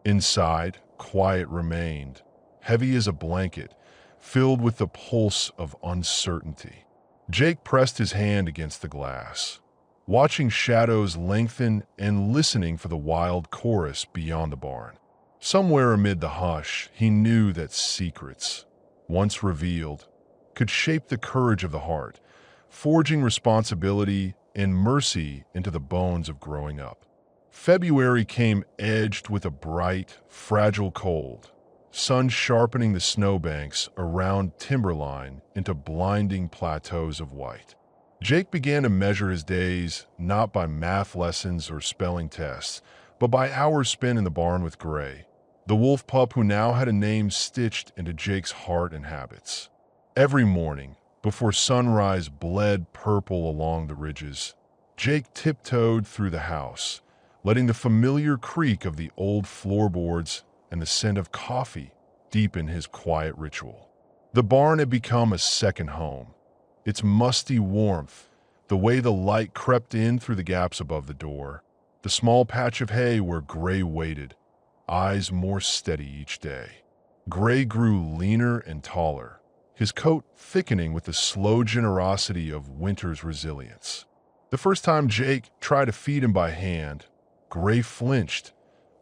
Inside, quiet remained, heavy as a blanket, filled with the pulse of uncertainty. Jake pressed his hand against the glass, watching shadows lengthen and listening for the wild chorus beyond the barn. Somewhere amid the hush, he knew that secrets, once revealed, could shape the courage of the heart, forging responsibility and mercy into the bones of growing up. February came edged with a bright, fragile cold, sun sharpening the snowbanks around timberline into blinding plateaus of white. Jake began to measure his days not by math lessons or spelling tests, but by hours spent in the barn with Gray, the wolf pup who now had a name stitched into Jake's heart and habits. Every morning, before sunrise bled purple along the ridges, Jake tiptoed through the house, letting the familiar creak of the old floorboards and the scent of coffee deepen his quiet ritual. The barn had become a second home. Its musty warmth, the way the light crept in through the gaps above the door, the small patch of hay where Gray waited, eyes more steady each day. Gray grew leaner and taller, his coat thickening with the slow generosity of winter's resilience. The first time Jake tried to feed him by hand, Gray flinched,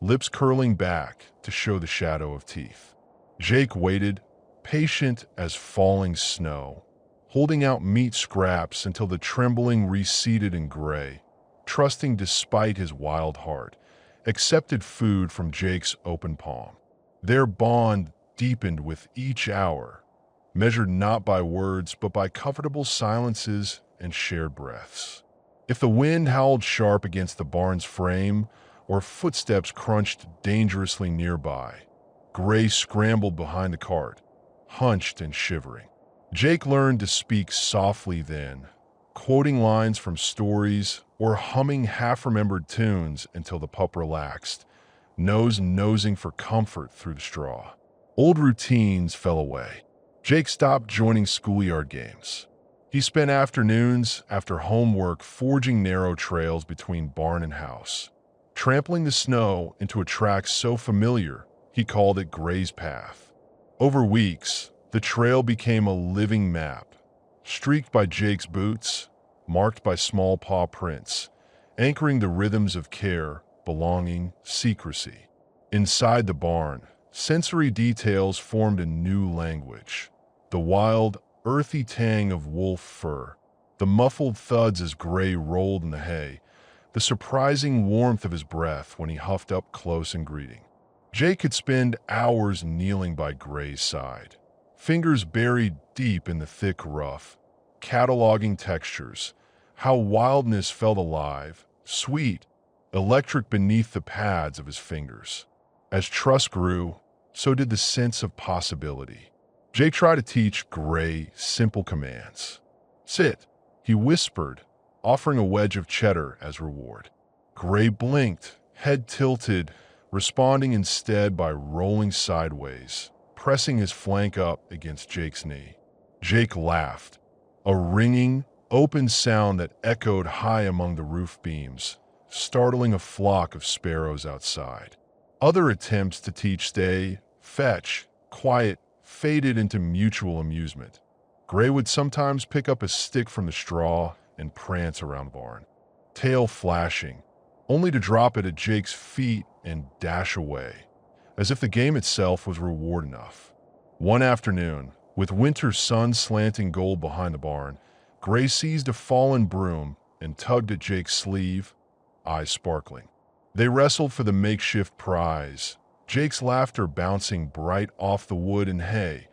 lips curling back to show the shadow of teeth. Jake waited, patient as falling snow, holding out meat scraps until the trembling receded in Gray, trusting despite his wild heart, accepted food from Jake's open palm. Their bond deepened with each hour, measured not by words but by comfortable silences and shared breaths. If the wind howled sharp against the barn's frame or footsteps crunched dangerously nearby, Gray scrambled behind the cart, hunched and shivering. Jake learned to speak softly then, quoting lines from stories or humming half-remembered tunes until the pup relaxed, nose nosing for comfort through the straw. Old routines fell away. Jake stopped joining schoolyard games. He spent afternoons after homework forging narrow trails between barn and house, trampling the snow into a track so familiar he called it Gray's Path. Over weeks, the trail became a living map, streaked by Jake's boots, marked by small paw prints, anchoring the rhythms of care, belonging, secrecy. Inside the barn, sensory details formed a new language. The wild, earthy tang of wolf fur, the muffled thuds as Gray rolled in the hay, the surprising warmth of his breath when he huffed up close in greeting. Jake could spend hours kneeling by Gray's side, fingers buried deep in the thick ruff, cataloging textures, how wildness felt alive, sweet, electric beneath the pads of his fingers. As trust grew, so did the sense of possibility. Jake tried to teach Gray simple commands. "Sit," he whispered, offering a wedge of cheddar as reward. Gray blinked, head tilted, responding instead by rolling sideways, pressing his flank up against Jake's knee. Jake laughed, a ringing, open sound that echoed high among the roof beams, startling a flock of sparrows outside. Other attempts to teach stay, fetch, quiet, faded into mutual amusement. Gray would sometimes pick up a stick from the straw and prance around the barn, tail flashing, only to drop it at Jake's feet and dash away, as if the game itself was reward enough. One afternoon, with winter's sun slanting gold behind the barn, Gray seized a fallen broom and tugged at Jake's sleeve, eyes sparkling. They wrestled for the makeshift prize, Jake's laughter bouncing bright off the wood and hay,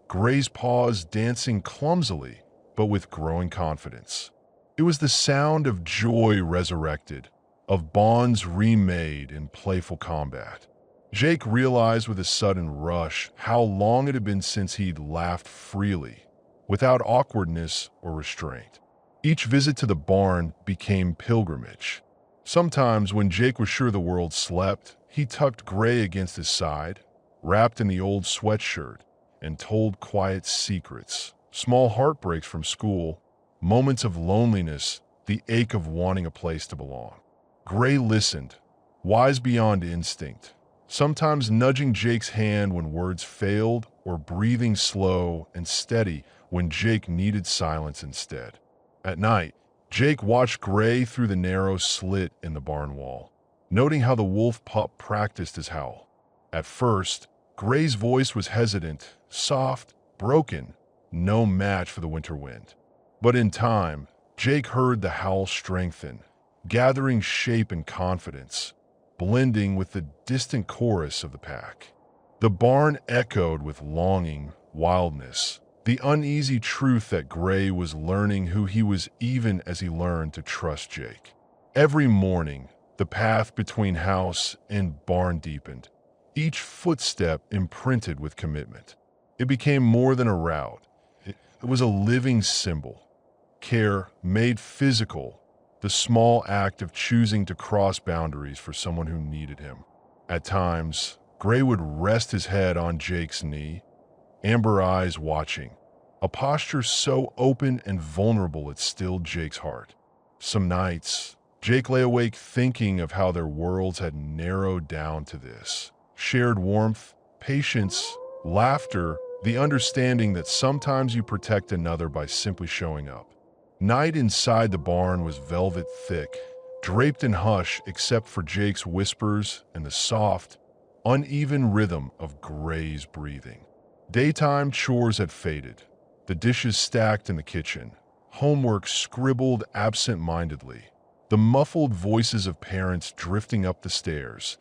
Gray's paws dancing clumsily but with growing confidence. It was the sound of joy resurrected, of bonds remade in playful combat. Jake realized with a sudden rush how long it had been since he'd laughed freely, without awkwardness or restraint. Each visit to the barn became pilgrimage. Sometimes, when Jake was sure the world slept, he tucked Gray against his side, wrapped in the old sweatshirt, and told quiet secrets, small heartbreaks from school, moments of loneliness, the ache of wanting a place to belong. Gray listened, wise beyond instinct, sometimes nudging Jake's hand when words failed or breathing slow and steady when Jake needed silence instead. At night, Jake watched Gray through the narrow slit in the barn wall, noting how the wolf pup practiced his howl. At first, Gray's voice was hesitant, soft, broken, no match for the winter wind. But in time, Jake heard the howl strengthen, gathering shape and confidence, blending with the distant chorus of the pack. The barn echoed with longing, wildness, the uneasy truth that Gray was learning who he was even as he learned to trust Jake. Every morning, the path between house and barn deepened, each footstep imprinted with commitment. It became more than a route. It was a living symbol. Care made physical, the small act of choosing to cross boundaries for someone who needed him. At times, Gray would rest his head on Jake's knee, amber eyes watching, a posture so open and vulnerable it stilled Jake's heart. Some nights, Jake lay awake thinking of how their worlds had narrowed down to this, shared warmth, patience, laughter, the understanding that sometimes you protect another by simply showing up. Night inside the barn was velvet thick, draped in hush except for Jake's whispers and the soft, uneven rhythm of Gray's breathing. Daytime chores had faded, the dishes stacked in the kitchen, homework scribbled absent-mindedly, the muffled voices of parents drifting up the stairs,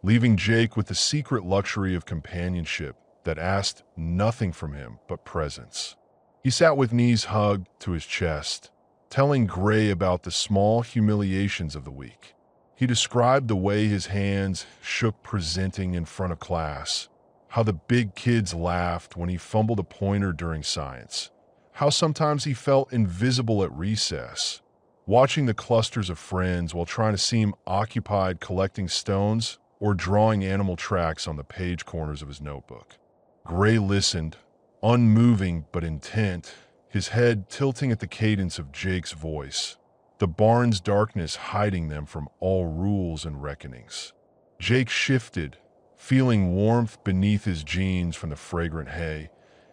leaving Jake with the secret luxury of companionship that asked nothing from him but presence. He sat with knees hugged to his chest, telling Gray about the small humiliations of the week. He described the way his hands shook presenting in front of class, how the big kids laughed when he fumbled a pointer during science, how sometimes he felt invisible at recess, watching the clusters of friends while trying to seem occupied collecting stones or drawing animal tracks on the page corners of his notebook. Gray listened, unmoving but intent, his head tilting at the cadence of Jake's voice, the barn's darkness hiding them from all rules and reckonings. Jake shifted, feeling warmth beneath his jeans from the fragrant hay,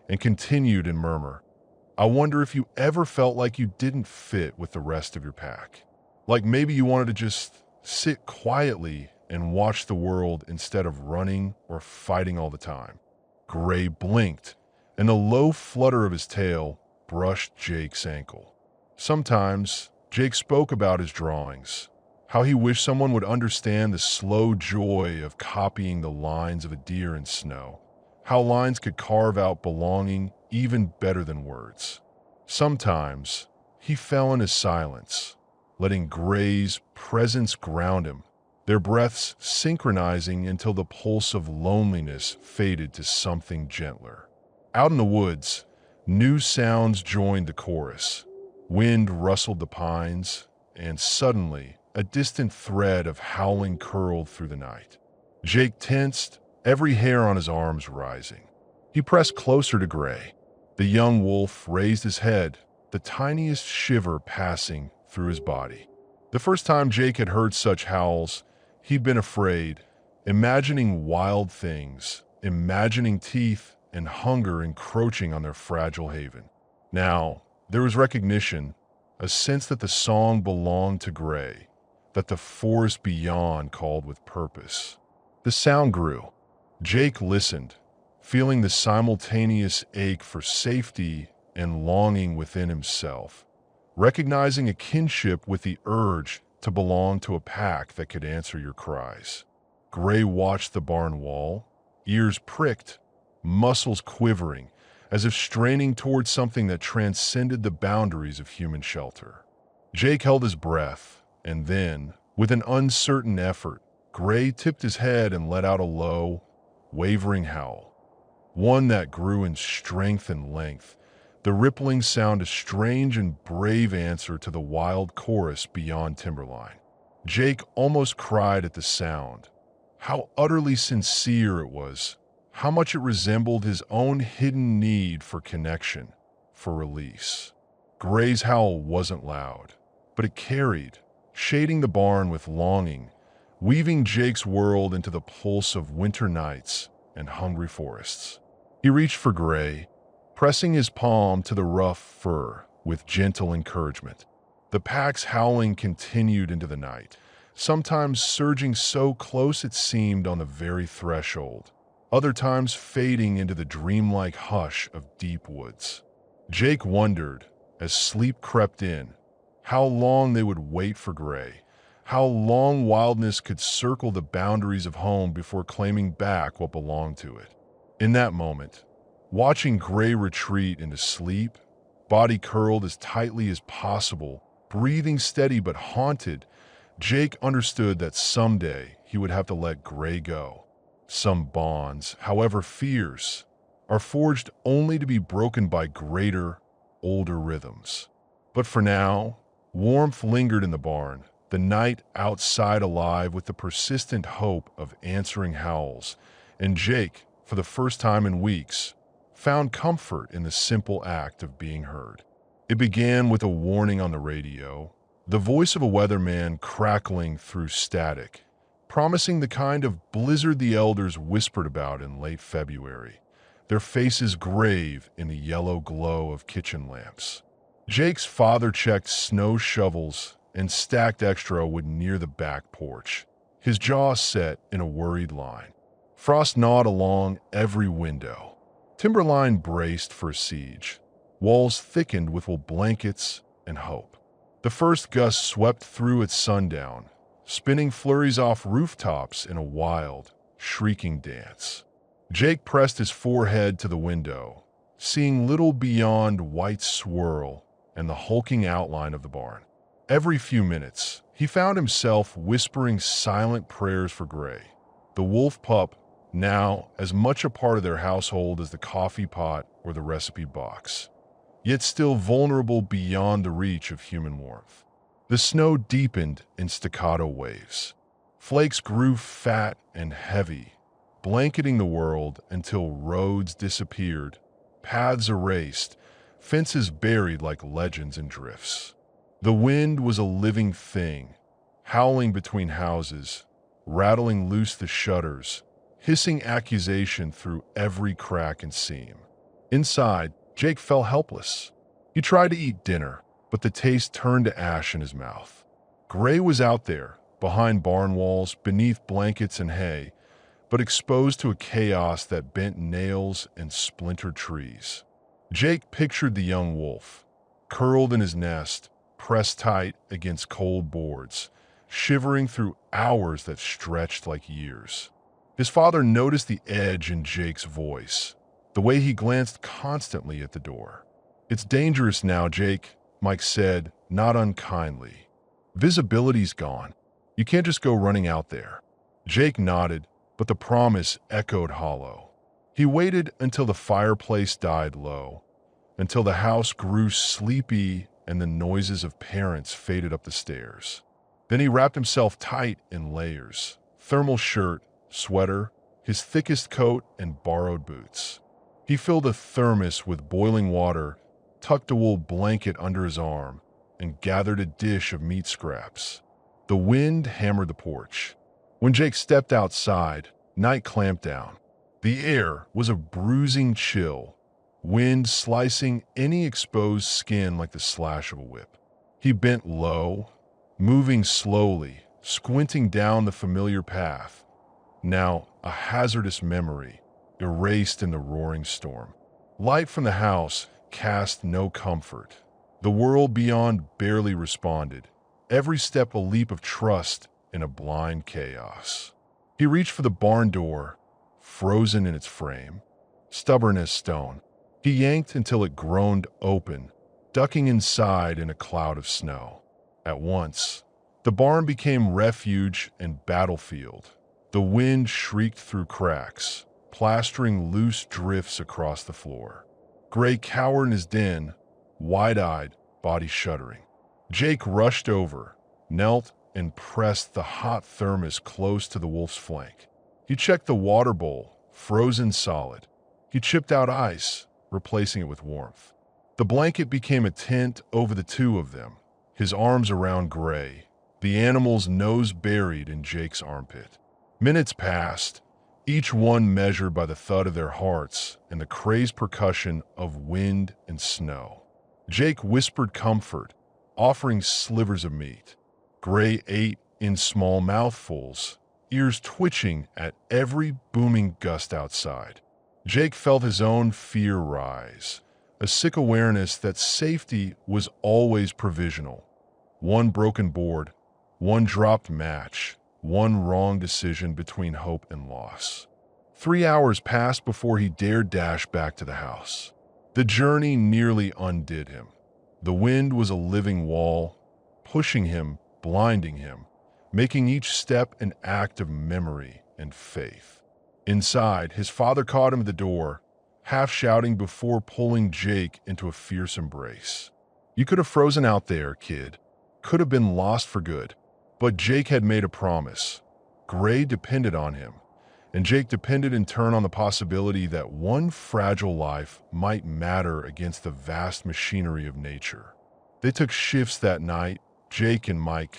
and continued in murmur, "I wonder if you ever felt like you didn't fit with the rest of your pack. Like maybe you wanted to just sit quietly and watch the world instead of running or fighting all the time." Gray blinked, and the low flutter of his tail brushed Jake's ankle. Sometimes, Jake spoke about his drawings, how he wished someone would understand the slow joy of copying the lines of a deer in snow, how lines could carve out belonging even better than words. Sometimes, he fell into silence, letting Gray's presence ground him, their breaths synchronizing until the pulse of loneliness faded to something gentler. Out in the woods, new sounds joined the chorus. Wind rustled the pines, and suddenly, a distant thread of howling curled through the night. Jake tensed, every hair on his arms rising. He pressed closer to Gray. The young wolf raised his head, the tiniest shiver passing through his body. The first time Jake had heard such howls, he'd been afraid, imagining wild things, imagining teeth and hunger encroaching on their fragile haven. Now, there was recognition, a sense that the song belonged to Gray, that the forest beyond called with purpose. The sound grew. Jake listened, feeling the simultaneous ache for safety and longing within himself, recognizing a kinship with the urge to belong to a pack that could answer your cries. Gray watched the barn wall, ears pricked, muscles quivering, as if straining towards something that transcended the boundaries of human shelter. Jake held his breath, and then, with an uncertain effort, Gray tipped his head and let out a low, wavering howl, one that grew in strength and length, the rippling sound a strange and brave answer to the wild chorus beyond timberline. Jake almost cried at the sound. How utterly sincere it was, how much it resembled his own hidden need for connection, for release. Gray's howl wasn't loud, but it carried, shading the barn with longing, weaving Jake's world into the pulse of winter nights and hungry forests. He reached for Gray, pressing his palm to the rough fur with gentle encouragement. The pack's howling continued into the night, sometimes surging so close it seemed on the very threshold, other times fading into the dreamlike hush of deep woods. Jake wondered, as sleep crept in, how long they would wait for Gray, how long wildness could circle the boundaries of home before claiming back what belonged to it. In that moment, watching Gray retreat into sleep, body curled as tightly as possible, breathing steady but haunted, Jake understood that someday he would have to let Gray go. Some bonds, however fierce, are forged only to be broken by greater, older rhythms. But for now, warmth lingered in the barn, the night outside alive with the persistent hope of answering howls, and Jake, for the first time in weeks, found comfort in the simple act of being heard. It began with a warning on the radio, the voice of a weatherman crackling through static, promising the kind of blizzard the elders whispered about in late February, their faces grave in the yellow glow of kitchen lamps. Jake's father checked snow shovels and stacked extra wood near the back porch, his jaw set in a worried line. Frost gnawed along every window. Timberline braced for a siege. Walls thickened with wool blankets and hope. The first gust swept through at sundown, spinning flurries off rooftops in a wild, shrieking dance. Jake pressed his forehead to the window, seeing little beyond white swirl and the hulking outline of the barn. Every few minutes, he found himself whispering silent prayers for Gray, the wolf pup, now as much a part of their household as the coffee pot or the recipe box, yet still vulnerable beyond the reach of human warmth. The snow deepened in staccato waves. Flakes grew fat and heavy, blanketing the world until roads disappeared, paths erased, fences buried like legends in drifts. The wind was a living thing, howling between houses, rattling loose the shutters, hissing accusation through every crack and seam. Inside, Jake felt helpless. He tried to eat dinner, but the taste turned to ash in his mouth. Gray was out there, behind barn walls, beneath blankets and hay, but exposed to a chaos that bent nails and splintered trees. Jake pictured the young wolf, curled in his nest, pressed tight against cold boards, shivering through hours that stretched like years. His father noticed the edge in Jake's voice, the way he glanced constantly at the door. "It's dangerous now, Jake," Mike said, not unkindly. "Visibility's gone. You can't just go running out there." Jake nodded, but the promise echoed hollow. He waited until the fireplace died low, until the house grew sleepy and the noises of parents faded up the stairs. Then he wrapped himself tight in layers, thermal shirt, sweater, his thickest coat, and borrowed boots. He filled a thermos with boiling water, tucked a wool blanket under his arm, and gathered a dish of meat scraps. The wind hammered the porch. When Jake stepped outside, night clamped down. The air was a bruising chill, wind slicing any exposed skin like the slash of a whip. He bent low, moving slowly, squinting down the familiar path, now a hazardous memory, erased in the roaring storm. Light from the house cast no comfort. The world beyond barely responded, every step a leap of trust in a blind chaos. He reached for the barn door, frozen in its frame, stubborn as stone. He yanked until it groaned open, ducking inside in a cloud of snow. At once, the barn became refuge and battlefield. The wind shrieked through cracks, plastering loose drifts across the floor. Gray cowered in his den, wide-eyed, body shuddering. Jake rushed over, knelt, and pressed the hot thermos close to the wolf's flank. He checked the water bowl, frozen solid. He chipped out ice, replacing it with warmth. The blanket became a tent over the two of them, his arms around Gray, the animal's nose buried in Jake's armpit. Minutes passed, each one measured by the thud of their hearts and the crazed percussion of wind and snow. Jake whispered comfort, offering slivers of meat. Gray ate in small mouthfuls, ears twitching at every booming gust outside. Jake felt his own fear rise, a sick awareness that safety was always provisional. One broken board, one dropped match, one wrong decision between hope and loss. 3 hours passed before he dared dash back to the house. The journey nearly undid him. The wind was a living wall, pushing him, blinding him, making each step an act of memory and faith. Inside, his father caught him at the door, half shouting before pulling Jake into a fierce embrace. "You could have frozen out there, kid. Could have been lost for good." But Jake had made a promise. Gray depended on him, and Jake depended in turn on the possibility that one fragile life might matter against the vast machinery of nature. They took shifts that night, Jake and Mike,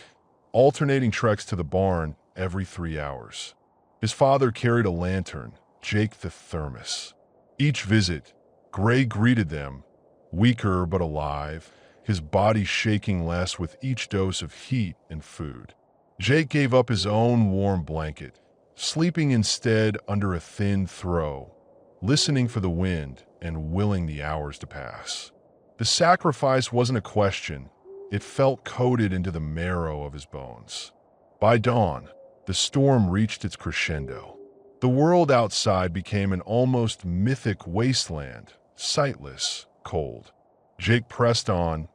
alternating treks to the barn, every 3 hours. His father carried a lantern, Jake the thermos. Each visit, Gray greeted them, weaker but alive, his body shaking less with each dose of heat and food. Jake gave up his own warm blanket, sleeping instead under a thin throw, listening for the wind and willing the hours to pass. The sacrifice wasn't a question, it felt coded into the marrow of his bones. By dawn, the storm reached its crescendo. The world outside became an almost mythic wasteland, sightless, cold. Jake pressed on,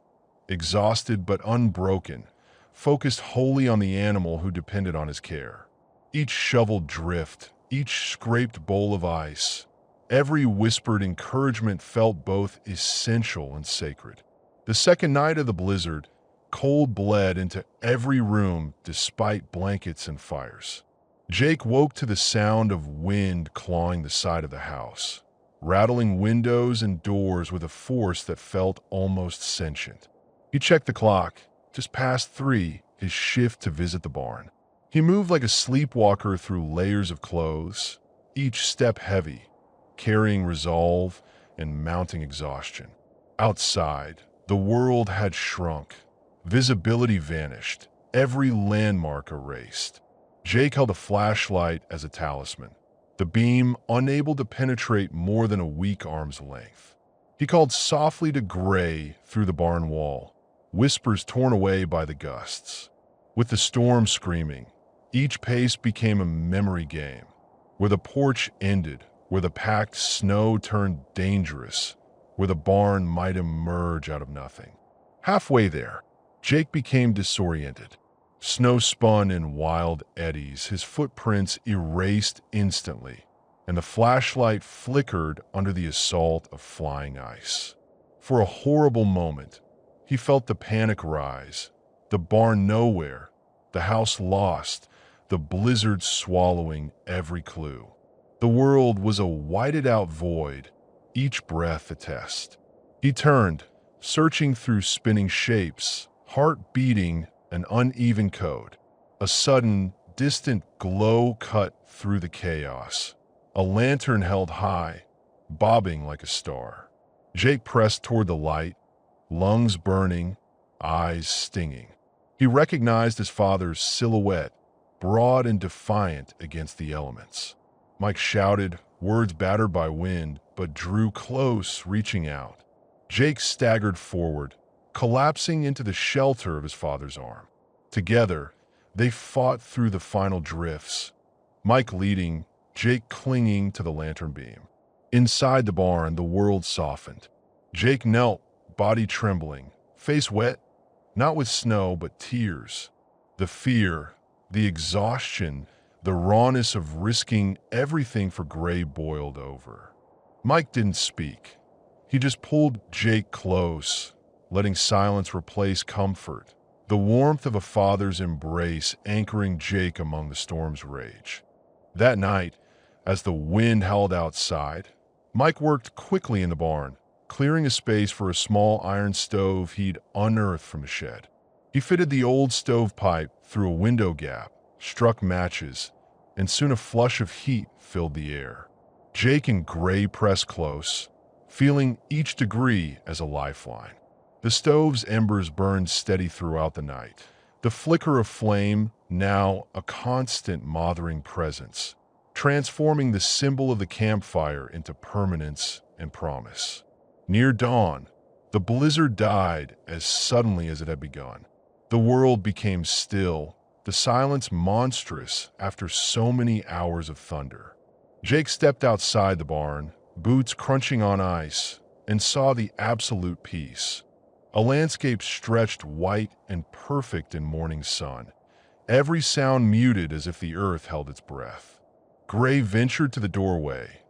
exhausted but unbroken, focused wholly on the animal who depended on his care. Each shoveled drift, each scraped bowl of ice, every whispered encouragement felt both essential and sacred. The second night of the blizzard, cold bled into every room despite blankets and fires. Jake woke to the sound of wind clawing the side of the house, rattling windows and doors with a force that felt almost sentient. He checked the clock, just past 3, his shift to visit the barn. He moved like a sleepwalker through layers of clothes, each step heavy, carrying resolve and mounting exhaustion. Outside, the world had shrunk. Visibility vanished, every landmark erased. Jake held a flashlight as a talisman, the beam unable to penetrate more than a weak arm's length. He called softly to Gray through the barn wall, whispers torn away by the gusts. With the storm screaming, each pace became a memory game, where the porch ended, where the packed snow turned dangerous, where the barn might emerge out of nothing. Halfway there, Jake became disoriented. Snow spun in wild eddies, his footprints erased instantly, and the flashlight flickered under the assault of flying ice. For a horrible moment, he felt the panic rise, the barn nowhere, the house lost, the blizzard swallowing every clue. The world was a whited-out void, each breath a test. He turned, searching through spinning shapes, heart beating an uneven code. A sudden, distant glow cut through the chaos. A lantern held high, bobbing like a star. Jake pressed toward the light, lungs burning, eyes stinging. He recognized his father's silhouette, broad and defiant against the elements. Mike shouted, words battered by wind, but drew close, reaching out. Jake staggered forward, collapsing into the shelter of his father's arm. Together, they fought through the final drifts, Mike leading, Jake clinging to the lantern beam. Inside the barn, the world softened. Jake knelt, body trembling, face wet, not with snow, but tears. The fear, the exhaustion, the rawness of risking everything for Gray boiled over. Mike didn't speak. He just pulled Jake close, letting silence replace comfort, the warmth of a father's embrace anchoring Jake among the storm's rage. That night, as the wind howled outside, Mike worked quickly in the barn, clearing a space for a small iron stove he'd unearthed from a shed. He fitted the old stovepipe through a window gap, struck matches, and soon a flush of heat filled the air. Jake and Gray pressed close, feeling each degree as a lifeline. The stove's embers burned steady throughout the night, the flicker of flame now a constant mothering presence, transforming the symbol of the campfire into permanence and promise. Near dawn, the blizzard died as suddenly as it had begun. The world became still, the silence monstrous after so many hours of thunder. Jake stepped outside the barn, boots crunching on ice, and saw the absolute peace. A landscape stretched white and perfect in morning sun, every sound muted as if the earth held its breath. Gray ventured to the doorway,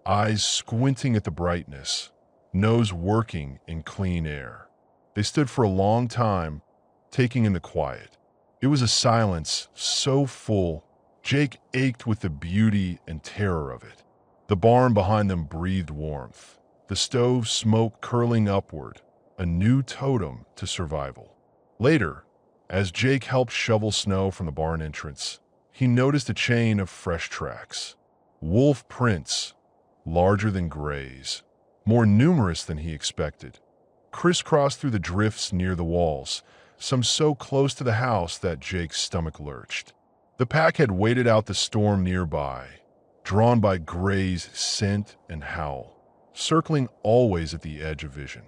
eyes squinting at the brightness, nose working in clean air. They stood for a long time, taking in the quiet. It was a silence so full, Jake ached with the beauty and terror of it. The barn behind them breathed warmth, the stove smoke curling upward, a new totem to survival. Later, as Jake helped shovel snow from the barn entrance, he noticed a chain of fresh tracks. Wolf prints, larger than Gray's, more numerous than he expected, crisscrossed through the drifts near the walls, some so close to the house that Jake's stomach lurched. The pack had waited out the storm nearby, drawn by Gray's scent and howl, circling always at the edge of vision.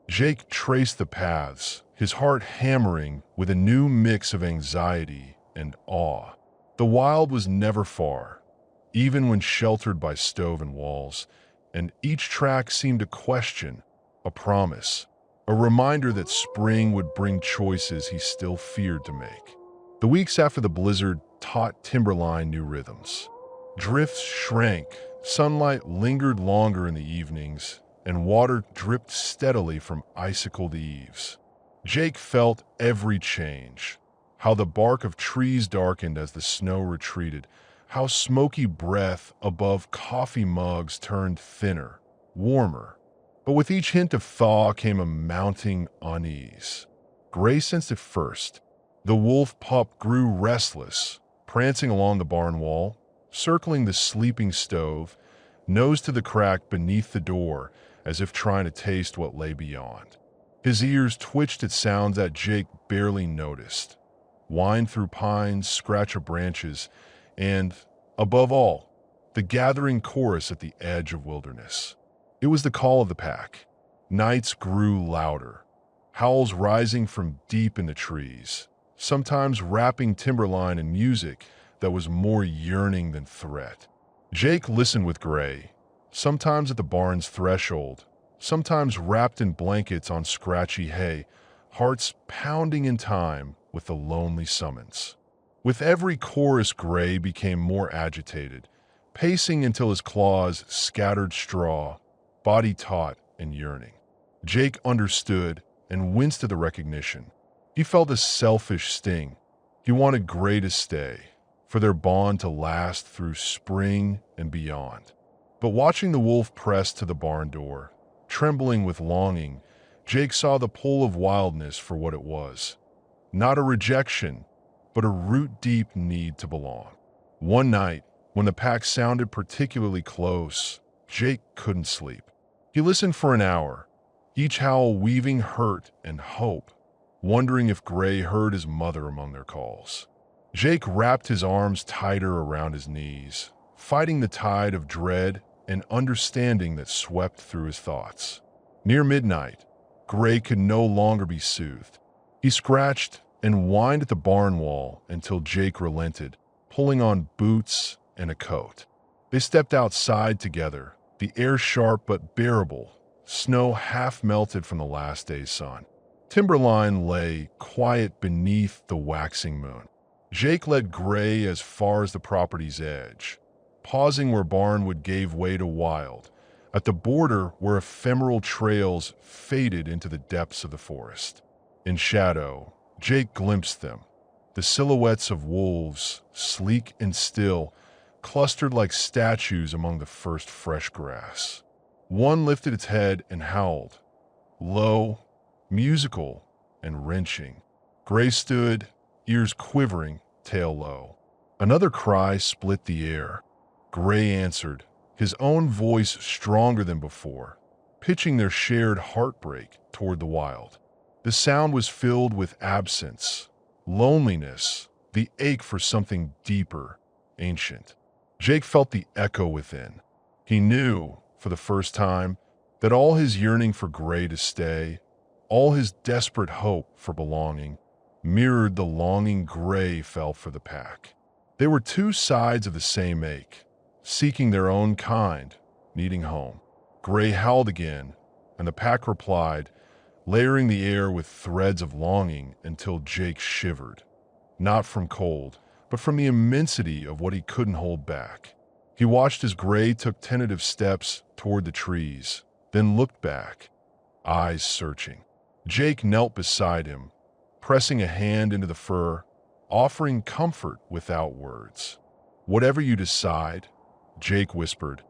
Jake traced the paths, his heart hammering with a new mix of anxiety and awe. The wild was never far, even when sheltered by stove and walls, and each track seemed a question, a promise, a reminder that spring would bring choices he still feared to make. The weeks after the blizzard taught Timberline new rhythms. Drifts shrank, sunlight lingered longer in the evenings, and water dripped steadily from icicled eaves. Jake felt every change, how the bark of trees darkened as the snow retreated, how smoky breath above coffee mugs turned thinner, warmer. But with each hint of thaw came a mounting unease. Gray sensed it first. The wolf pup grew restless, prancing along the barn wall, circling the sleeping stove, nose to the crack beneath the door as if trying to taste what lay beyond. His ears twitched at sounds that Jake barely noticed. Whine through pines, scratch of branches, and, above all, the gathering chorus at the edge of wilderness. It was the call of the pack. Nights grew louder, howls rising from deep in the trees, sometimes wrapping Timberline in music that was more yearning than threat. Jake listened with Gray, sometimes at the barn's threshold, sometimes wrapped in blankets on scratchy hay, hearts pounding in time with the lonely summons. With every chorus, Gray became more agitated, pacing until his claws scattered straw, body taut and yearning. Jake understood and winced at the recognition. He felt a selfish sting. He wanted Gray to stay, for their bond to last through spring and beyond. But watching the wolf press to the barn door, trembling with longing, Jake saw the pull of wildness for what it was. Not a rejection, but a root-deep need to belong. One night, when the pack sounded particularly close, Jake couldn't sleep. He listened for an hour, each howl weaving hurt and hope, wondering if Gray heard his mother among their calls. Jake wrapped his arms tighter around his knees, fighting the tide of dread and understanding that swept through his thoughts. Near midnight, Gray could no longer be soothed. He scratched and whined at the barn wall until Jake relented, pulling on boots and a coat. They stepped outside together, the air sharp but bearable, snow half melted from the last day's sun. Timberline lay quiet beneath the waxing moon. Jake led Gray as far as the property's edge, pausing where barnwood gave way to wild, at the border where ephemeral trails faded into the depths of the forest. In shadow, Jake glimpsed them, the silhouettes of wolves, sleek and still, clustered like statues among the first fresh grass. One lifted its head and howled, low, musical, and wrenching. Gray stood, ears quivering, tail low. Another cry split the air. Gray answered, his own voice stronger than before, pitching their shared heartbreak toward the wild. The sound was filled with absence, loneliness, the ache for something deeper, ancient. Jake felt the echo within. He knew, for the first time, that all his yearning for Gray to stay, all his desperate hope for belonging, mirrored the longing Gray felt for the pack. They were two sides of the same ache, seeking their own kind, needing home. Gray howled again, and the pack replied, layering the air with threads of longing until Jake shivered, not from cold, but from the immensity of what he couldn't hold back. He watched as Gray took tentative steps toward the trees, then looked back, eyes searching. Jake knelt beside him, pressing a hand into the fur, offering comfort without words. "Whatever you decide," Jake whispered,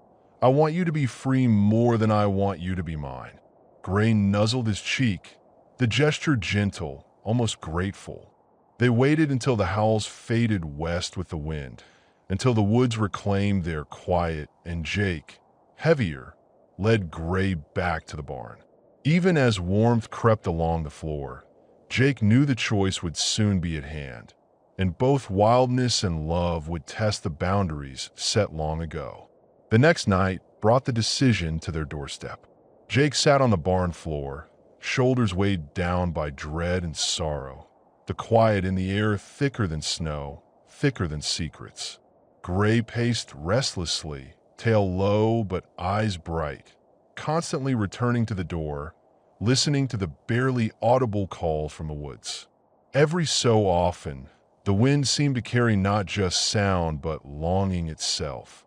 "I want you to be free more than I want you to be mine." Gray nuzzled his cheek, the gesture gentle, almost grateful. They waited until the howls faded west with the wind, until the woods reclaimed their quiet, and Jake, heavier, led Gray back to the barn. Even as warmth crept along the floor, Jake knew the choice would soon be at hand, and both wildness and love would test the boundaries set long ago. The next night brought the decision to their doorstep. Jake sat on the barn floor, shoulders weighed down by dread and sorrow, the quiet in the air thicker than snow, thicker than secrets. Gray paced restlessly, tail low but eyes bright, constantly returning to the door, listening to the barely audible calls from the woods. Every so often, the wind seemed to carry not just sound but longing itself,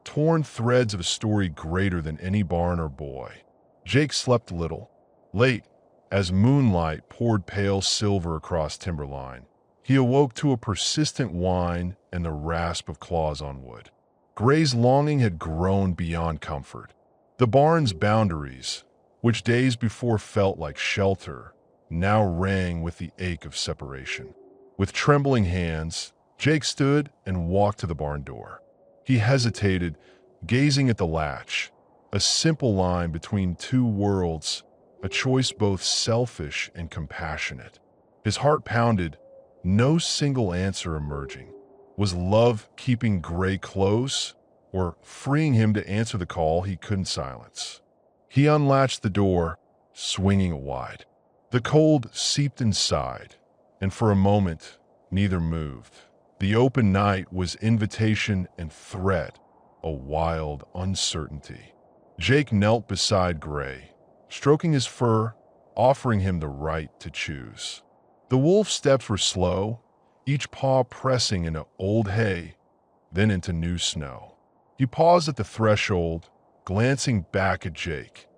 torn threads of a story greater than any barn or boy. Jake slept little. Late, as moonlight poured pale silver across timberline, he awoke to a persistent whine and the rasp of claws on wood. Gray's longing had grown beyond comfort. The barn's boundaries, which days before felt like shelter, now rang with the ache of separation. With trembling hands, Jake stood and walked to the barn door. He hesitated, gazing at the latch, a simple line between two worlds, a choice both selfish and compassionate. His heart pounded, no single answer emerging. Was love keeping Gray close, or freeing him to answer the call he couldn't silence? He unlatched the door, swinging it wide. The cold seeped inside, and for a moment, neither moved. The open night was invitation and threat, a wild uncertainty. Jake knelt beside Gray, stroking his fur, offering him the right to choose. The wolf's steps were slow, each paw pressing into old hay, then into new snow. He paused at the threshold, glancing back at Jake,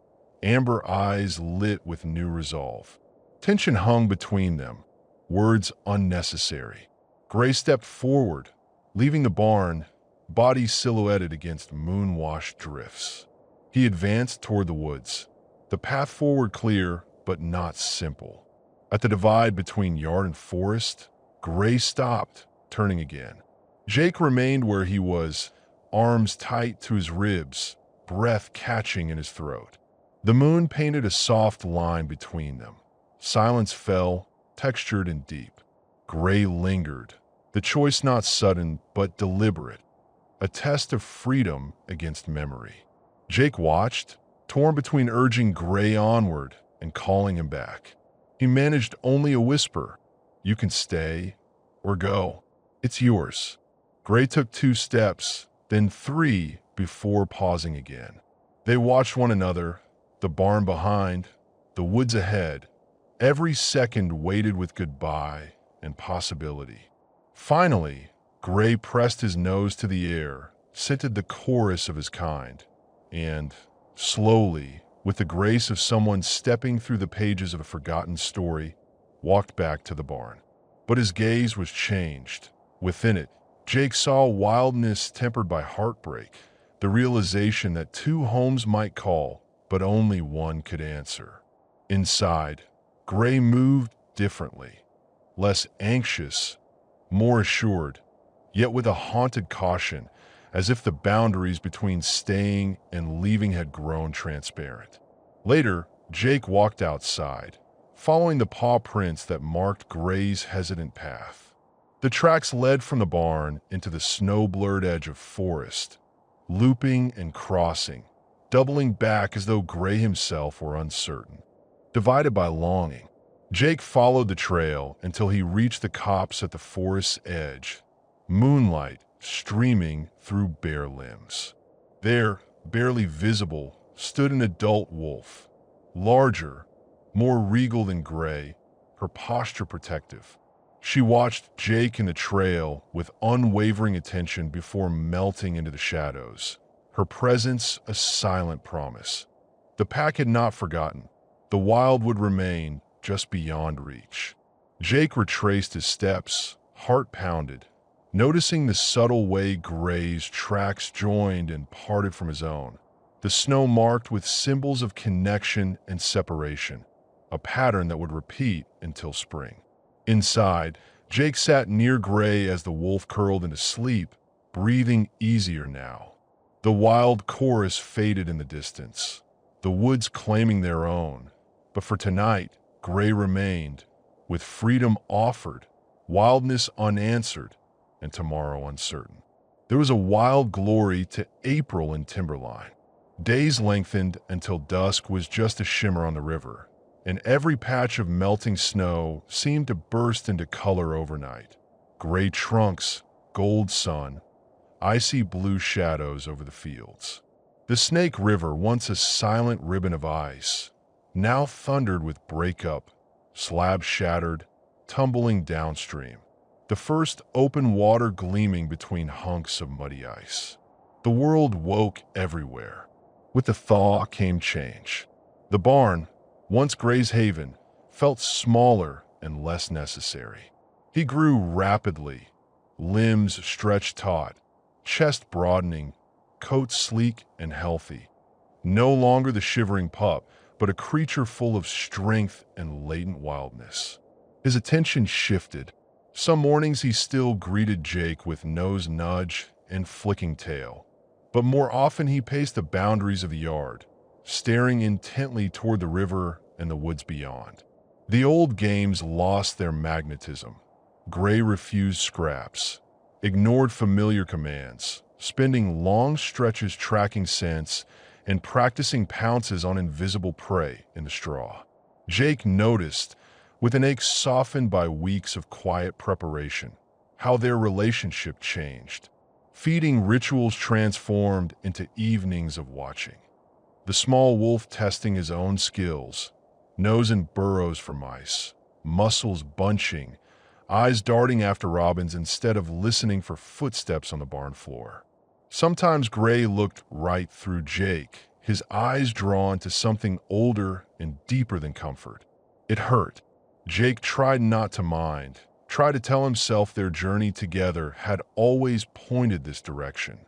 amber eyes lit with new resolve. Tension hung between them, words unnecessary. Gray stepped forward, leaving the barn, body silhouetted against moon-washed drifts. He advanced toward the woods, the path forward clear but not simple. At the divide between yard and forest, Gray stopped, turning again. Jake remained where he was, arms tight to his ribs, breath catching in his throat. The moon painted a soft line between them. Silence fell, textured and deep. Gray lingered, the choice not sudden but deliberate, a test of freedom against memory. Jake watched, torn between urging Gray onward and calling him back. He managed only a whisper, "You can stay or go. It's yours." Gray took 2 steps, then 3 before pausing again. They watched one another, the barn behind, the woods ahead. Every second waited with goodbye and possibility. Finally, Gray pressed his nose to the air, scented the chorus of his kind, and, slowly, with the grace of someone stepping through the pages of a forgotten story, walked back to the barn. But his gaze was changed. Within it, Jake saw wildness tempered by heartbreak, the realization that 2 homes might call, but only one could answer. Inside, Gray moved differently, less anxious, more assured, yet with a haunted caution, as if the boundaries between staying and leaving had grown transparent. Later, Jake walked outside, following the paw prints that marked Gray's hesitant path. The tracks led from the barn into the snow-blurred edge of forest, looping and crossing, doubling back as though Gray himself were uncertain. Divided by longing, Jake followed the trail until he reached the copse at the forest's edge, moonlight streaming through bare limbs. There, barely visible, stood an adult wolf, larger, more regal than Gray, her posture protective. She watched Jake and the trail with unwavering attention before melting into the shadows, her presence a silent promise. The pack had not forgotten. The wild would remain just beyond reach. Jake retraced his steps, heart pounded, noticing the subtle way Gray's tracks joined and parted from his own, the snow marked with symbols of connection and separation, a pattern that would repeat until spring. Inside, Jake sat near Gray as the wolf curled into sleep, breathing easier now. The wild chorus faded in the distance, the woods claiming their own. But for tonight, Gray remained, with freedom offered, wildness unanswered, and tomorrow uncertain. There was a wild glory to April in Timberline. Days lengthened until dusk was just a shimmer on the river, and every patch of melting snow seemed to burst into color overnight. Gray trunks, gold sun, icy blue shadows over the fields. The Snake River, once a silent ribbon of ice, now thundered with breakup, slabs shattered, tumbling downstream. The first open water gleaming between hunks of muddy ice. The world woke everywhere. With the thaw came change. The barn, once Gray's haven, felt smaller and less necessary. He grew rapidly, limbs stretched taut, chest broadening, coat sleek and healthy. No longer the shivering pup, but a creature full of strength and latent wildness. His attention shifted. Some mornings he still greeted Jake with nose nudge and flicking tail. But more often he paced the boundaries of the yard, staring intently toward the river and the woods beyond. The old games lost their magnetism. Gray refused scraps, ignored familiar commands, spending long stretches tracking scents and practicing pounces on invisible prey in the straw. Jake noticed, with an ache softened by weeks of quiet preparation, how their relationship changed. Feeding rituals transformed into evenings of watching. The small wolf testing his own skills, nose in burrows for mice, muscles bunching, eyes darting after robins instead of listening for footsteps on the barn floor. Sometimes Gray looked right through Jake, his eyes drawn to something older and deeper than comfort. It hurt. Jake tried not to mind, tried to tell himself their journey together had always pointed this direction.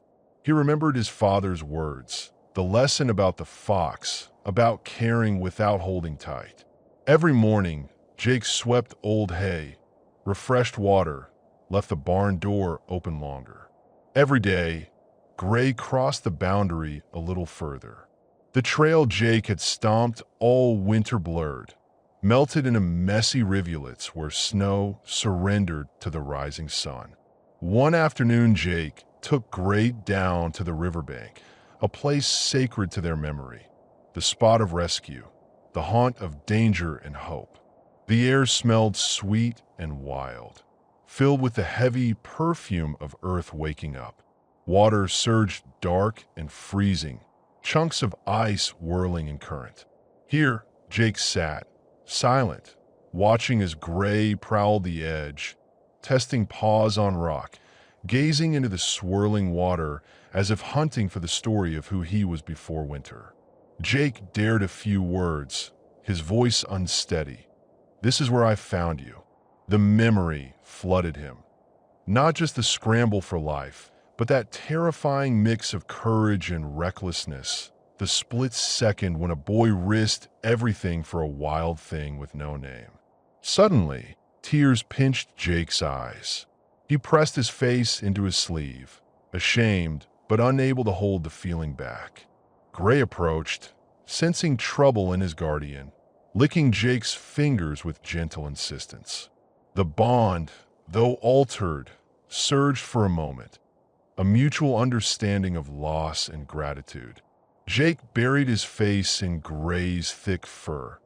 He remembered his father's words, the lesson about the fox, about caring without holding tight. Every morning, Jake swept old hay, refreshed water, left the barn door open longer. Every day, Gray crossed the boundary a little further. The trail Jake had stomped all winter blurred, melted into messy rivulets where snow surrendered to the rising sun. One afternoon, Jake took Gray down to the riverbank, a place sacred to their memory, the spot of rescue, the haunt of danger and hope. The air smelled sweet and wild, filled with the heavy perfume of earth waking up. Water surged dark and freezing, chunks of ice whirling in current. Here, Jake sat, silent, watching as Gray prowled the edge, testing paws on rock, gazing into the swirling water as if hunting for the story of who he was before winter. Jake dared a few words, his voice unsteady. "This is where I found you." The memory flooded him. Not just the scramble for life, but that terrifying mix of courage and recklessness. The split second when a boy risked everything for a wild thing with no name. Suddenly, tears pinched Jake's eyes. He pressed his face into his sleeve, ashamed but unable to hold the feeling back. Gray approached, sensing trouble in his guardian, licking Jake's fingers with gentle insistence. The bond, though altered, surged for a moment, a mutual understanding of loss and gratitude. Jake buried his face in Gray's thick fur,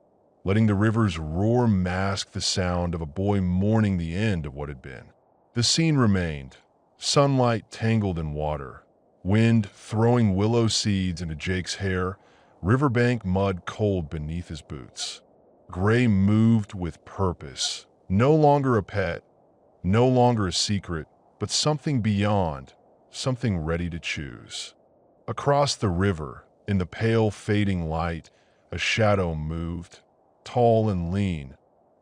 letting the river's roar mask the sound of a boy mourning the end of what had been. The scene remained, sunlight tangled in water, wind throwing willow seeds into Jake's hair, riverbank mud cold beneath his boots. Gray moved with purpose, no longer a pet, no longer a secret, but something beyond, something ready to choose. Across the river, in the pale fading light, a shadow moved, tall and lean,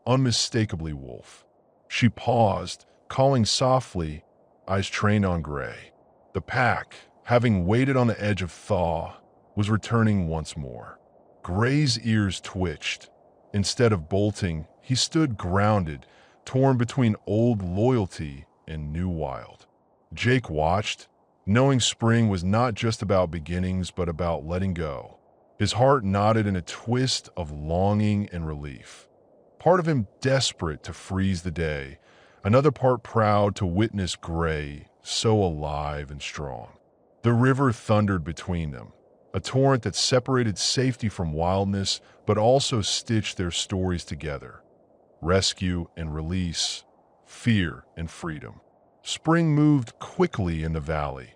unmistakably wolf. She paused, calling softly, eyes trained on Gray. The pack, having waited on the edge of thaw, was returning once more. Gray's ears twitched. Instead of bolting, he stood grounded, torn between old loyalty and new wild. Jake watched, knowing spring was not just about beginnings but about letting go. His heart nodded in a twist of longing and relief. Part of him desperate to freeze the day, another part proud to witness Gray so alive and strong. The river thundered between them, a torrent that separated safety from wildness but also stitched their stories together. Rescue and release, fear and freedom. Spring moved quickly in the valley.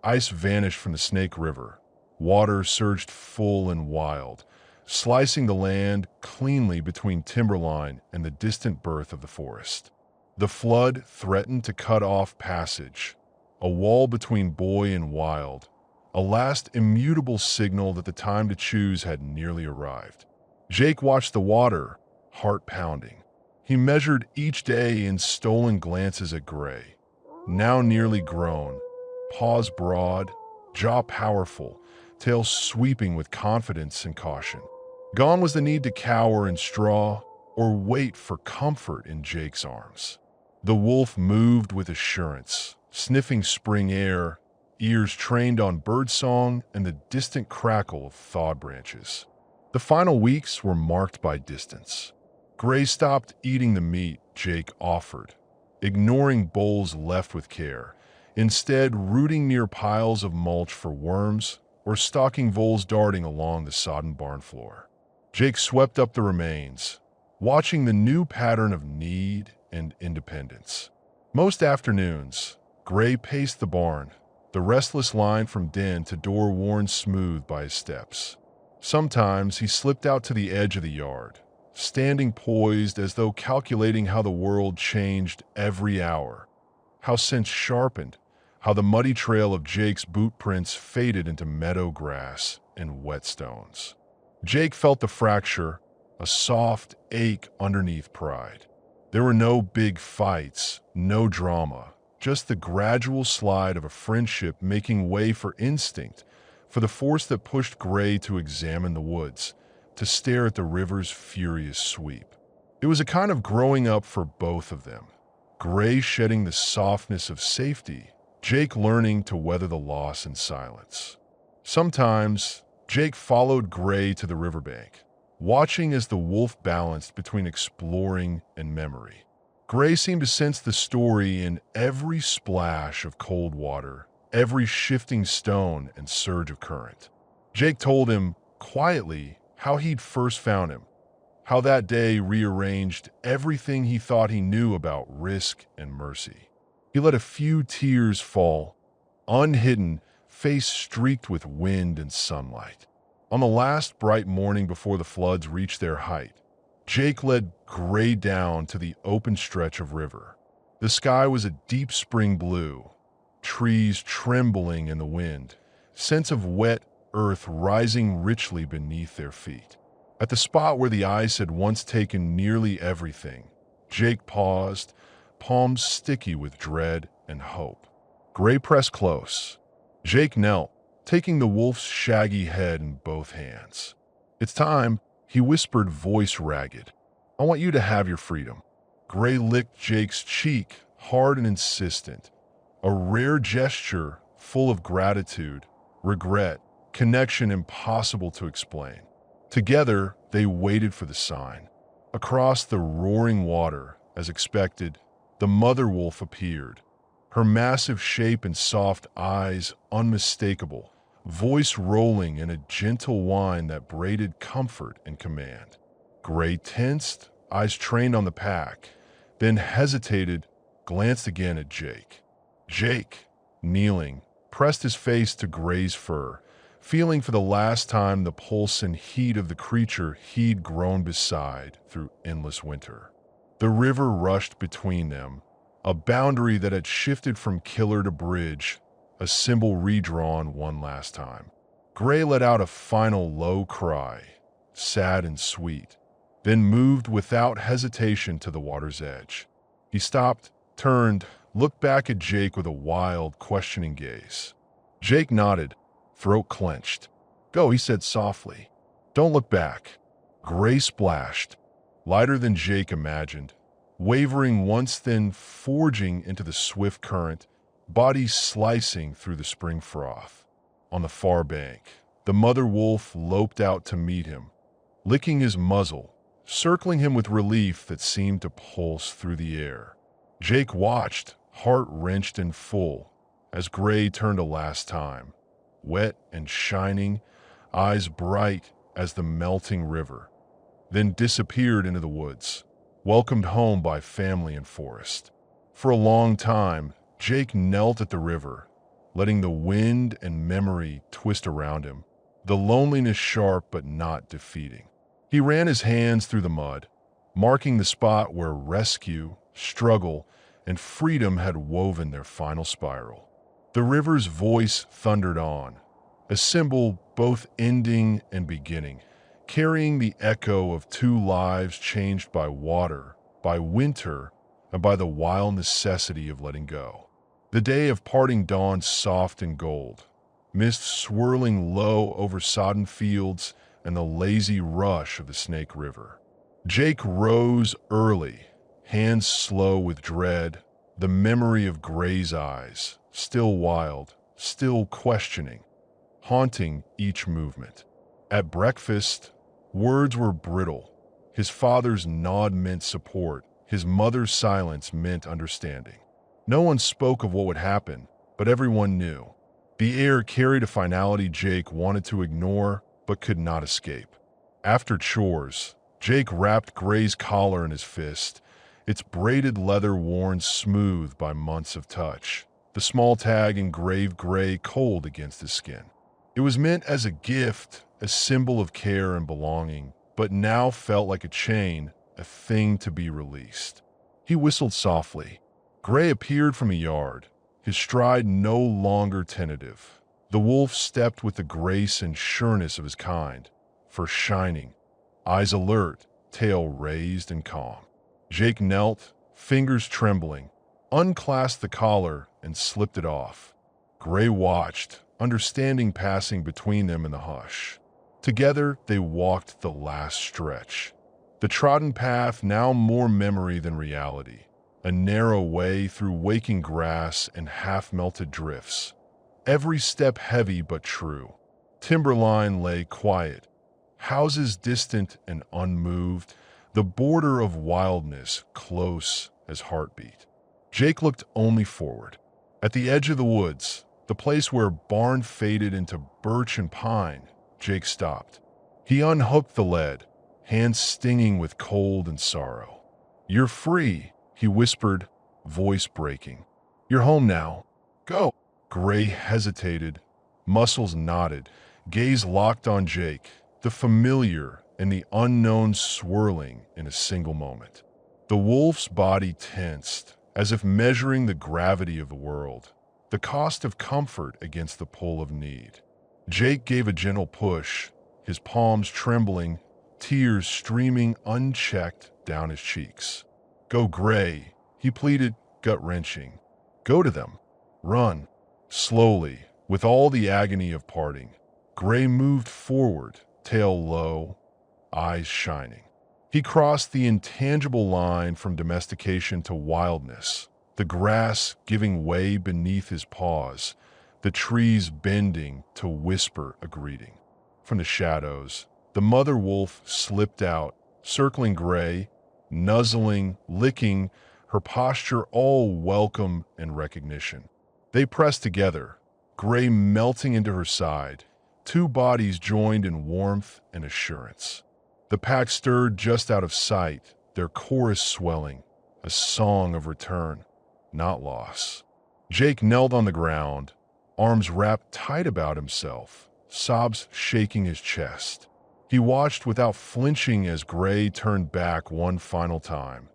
Ice vanished from the Snake River. Water surged full and wild, slicing the land cleanly between timberline and the distant birth of the forest. The flood threatened to cut off passage, a wall between boy and wild, a last immutable signal that the time to choose had nearly arrived. Jake watched the water, heart pounding. He measured each day in stolen glances at Gray, now nearly grown, paws broad, jaw powerful, tail sweeping with confidence and caution. Gone was the need to cower in straw or wait for comfort in Jake's arms. The wolf moved with assurance, sniffing spring air, ears trained on birdsong and the distant crackle of thawed branches. The final weeks were marked by distance. Gray stopped eating the meat Jake offered, ignoring bowls left with care, instead rooting near piles of mulch for worms or stalking voles darting along the sodden barn floor. Jake swept up the remains, watching the new pattern of need and independence. Most afternoons, Gray paced the barn, the restless line from den to door worn smooth by his steps. Sometimes he slipped out to the edge of the yard, standing poised as though calculating how the world changed every hour, how scents sharpened, how the muddy trail of Jake's boot prints faded into meadow grass and wet stones. Jake felt the fracture, a soft ache underneath pride. There were no big fights, no drama, just the gradual slide of a friendship making way for instinct, for the force that pushed Gray to examine the woods, to stare at the river's furious sweep. It was a kind of growing up for both of them. Gray shedding the softness of safety, Jake learning to weather the loss in silence. Sometimes, Jake followed Gray to the riverbank, watching as the wolf balanced between exploring and memory. Gray seemed to sense the story in every splash of cold water, every shifting stone and surge of current. Jake told him, quietly, how he'd first found him, how that day rearranged everything he thought he knew about risk and mercy. He let a few tears fall, unhidden, face streaked with wind and sunlight. On the last bright morning before the floods reached their height, Jake led Gray down to the open stretch of river. The sky was a deep spring blue, trees trembling in the wind, scents of wet earth rising richly beneath their feet. At the spot where the ice had once taken nearly everything, Jake paused, palms sticky with dread and hope. Gray pressed close. Jake knelt, taking the wolf's shaggy head in both hands. "It's time," he whispered, voice ragged. "I want you to have your freedom." Gray licked Jake's cheek, hard and insistent, a rare gesture full of gratitude, regret, connection impossible to explain. Together, they waited for the sign. Across the roaring water, as expected, the mother wolf appeared, her massive shape and soft eyes unmistakable, voice rolling in a gentle whine that braided comfort and command. Gray tensed, eyes trained on the pack, then hesitated, glanced again at Jake. Jake, kneeling, pressed his face to Gray's fur, feeling for the last time the pulse and heat of the creature he'd grown beside through endless winter. The river rushed between them, a boundary that had shifted from killer to bridge, a symbol redrawn one last time. Gray let out a final low cry, sad and sweet, then moved without hesitation to the water's edge. He stopped, turned, looked back at Jake with a wild, questioning gaze. Jake nodded, throat clenched. "Go," he said softly. "Don't look back." Gray splashed, lighter than Jake imagined, wavering once then forging into the swift current, bodies slicing through the spring froth. On the far bank, the mother wolf loped out to meet him, licking his muzzle, circling him with relief that seemed to pulse through the air. Jake watched, heart wrenched and full, as Gray turned a last time, wet and shining, eyes bright as the melting river, then disappeared into the woods, welcomed home by family and forest. For a long time, Jake knelt at the river, letting the wind and memory twist around him, the loneliness sharp but not defeating. He ran his hands through the mud, marking the spot where rescue, struggle, and freedom had woven their final spiral. The river's voice thundered on, a symbol both ending and beginning, carrying the echo of two lives changed by water, by winter, and by the wild necessity of letting go. The day of parting dawned soft and gold, mist swirling low over sodden fields and the lazy rush of the Snake River. Jake rose early, hands slow with dread, the memory of Gray's eyes, still wild, still questioning, haunting each movement. At breakfast, words were brittle. His father's nod meant support, his mother's silence meant understanding. No one spoke of what would happen, but everyone knew. The air carried a finality Jake wanted to ignore, but could not escape. After chores, Jake wrapped Gray's collar in his fist, its braided leather worn smooth by months of touch, the small tag engraved gray cold against his skin. It was meant as a gift, a symbol of care and belonging, but now felt like a chain, a thing to be released. He whistled softly. Gray appeared from a yard, his stride no longer tentative. The wolf stepped with the grace and sureness of his kind, fur shining, eyes alert, tail raised and calm. Jake knelt, fingers trembling, unclasped the collar and slipped it off. Gray watched, understanding passing between them in the hush. Together they walked the last stretch, the trodden path now more memory than reality, a narrow way through waking grass and half-melted drifts, every step heavy but true. Timberline lay quiet, houses distant and unmoved, the border of wildness close as heartbeat. Jake looked only forward. At the edge of the woods, the place where barn faded into birch and pine, Jake stopped. He unhooked the lead, hands stinging with cold and sorrow. "You're free," he whispered, voice breaking. "You're home now. Go." Gray hesitated, muscles knotted, gaze locked on Jake, the familiar and the unknown swirling in a single moment. The wolf's body tensed, as if measuring the gravity of the world, the cost of comfort against the pull of need. Jake gave a gentle push, his palms trembling, tears streaming unchecked down his cheeks. "Go, Gray," he pleaded, gut-wrenching. "Go to them. Run." Slowly, with all the agony of parting, Gray moved forward, tail low, eyes shining. He crossed the intangible line from domestication to wildness, the grass giving way beneath his paws, the trees bending to whisper a greeting. From the shadows, the mother wolf slipped out, circling Gray, nuzzling, licking, her posture all welcome and recognition. They pressed together, Gray melting into her side, two bodies joined in warmth and assurance. The pack stirred just out of sight, their chorus swelling, a song of return, not loss. Jake knelt on the ground, arms wrapped tight about himself, sobs shaking his chest. He watched without flinching as Gray turned back one final time,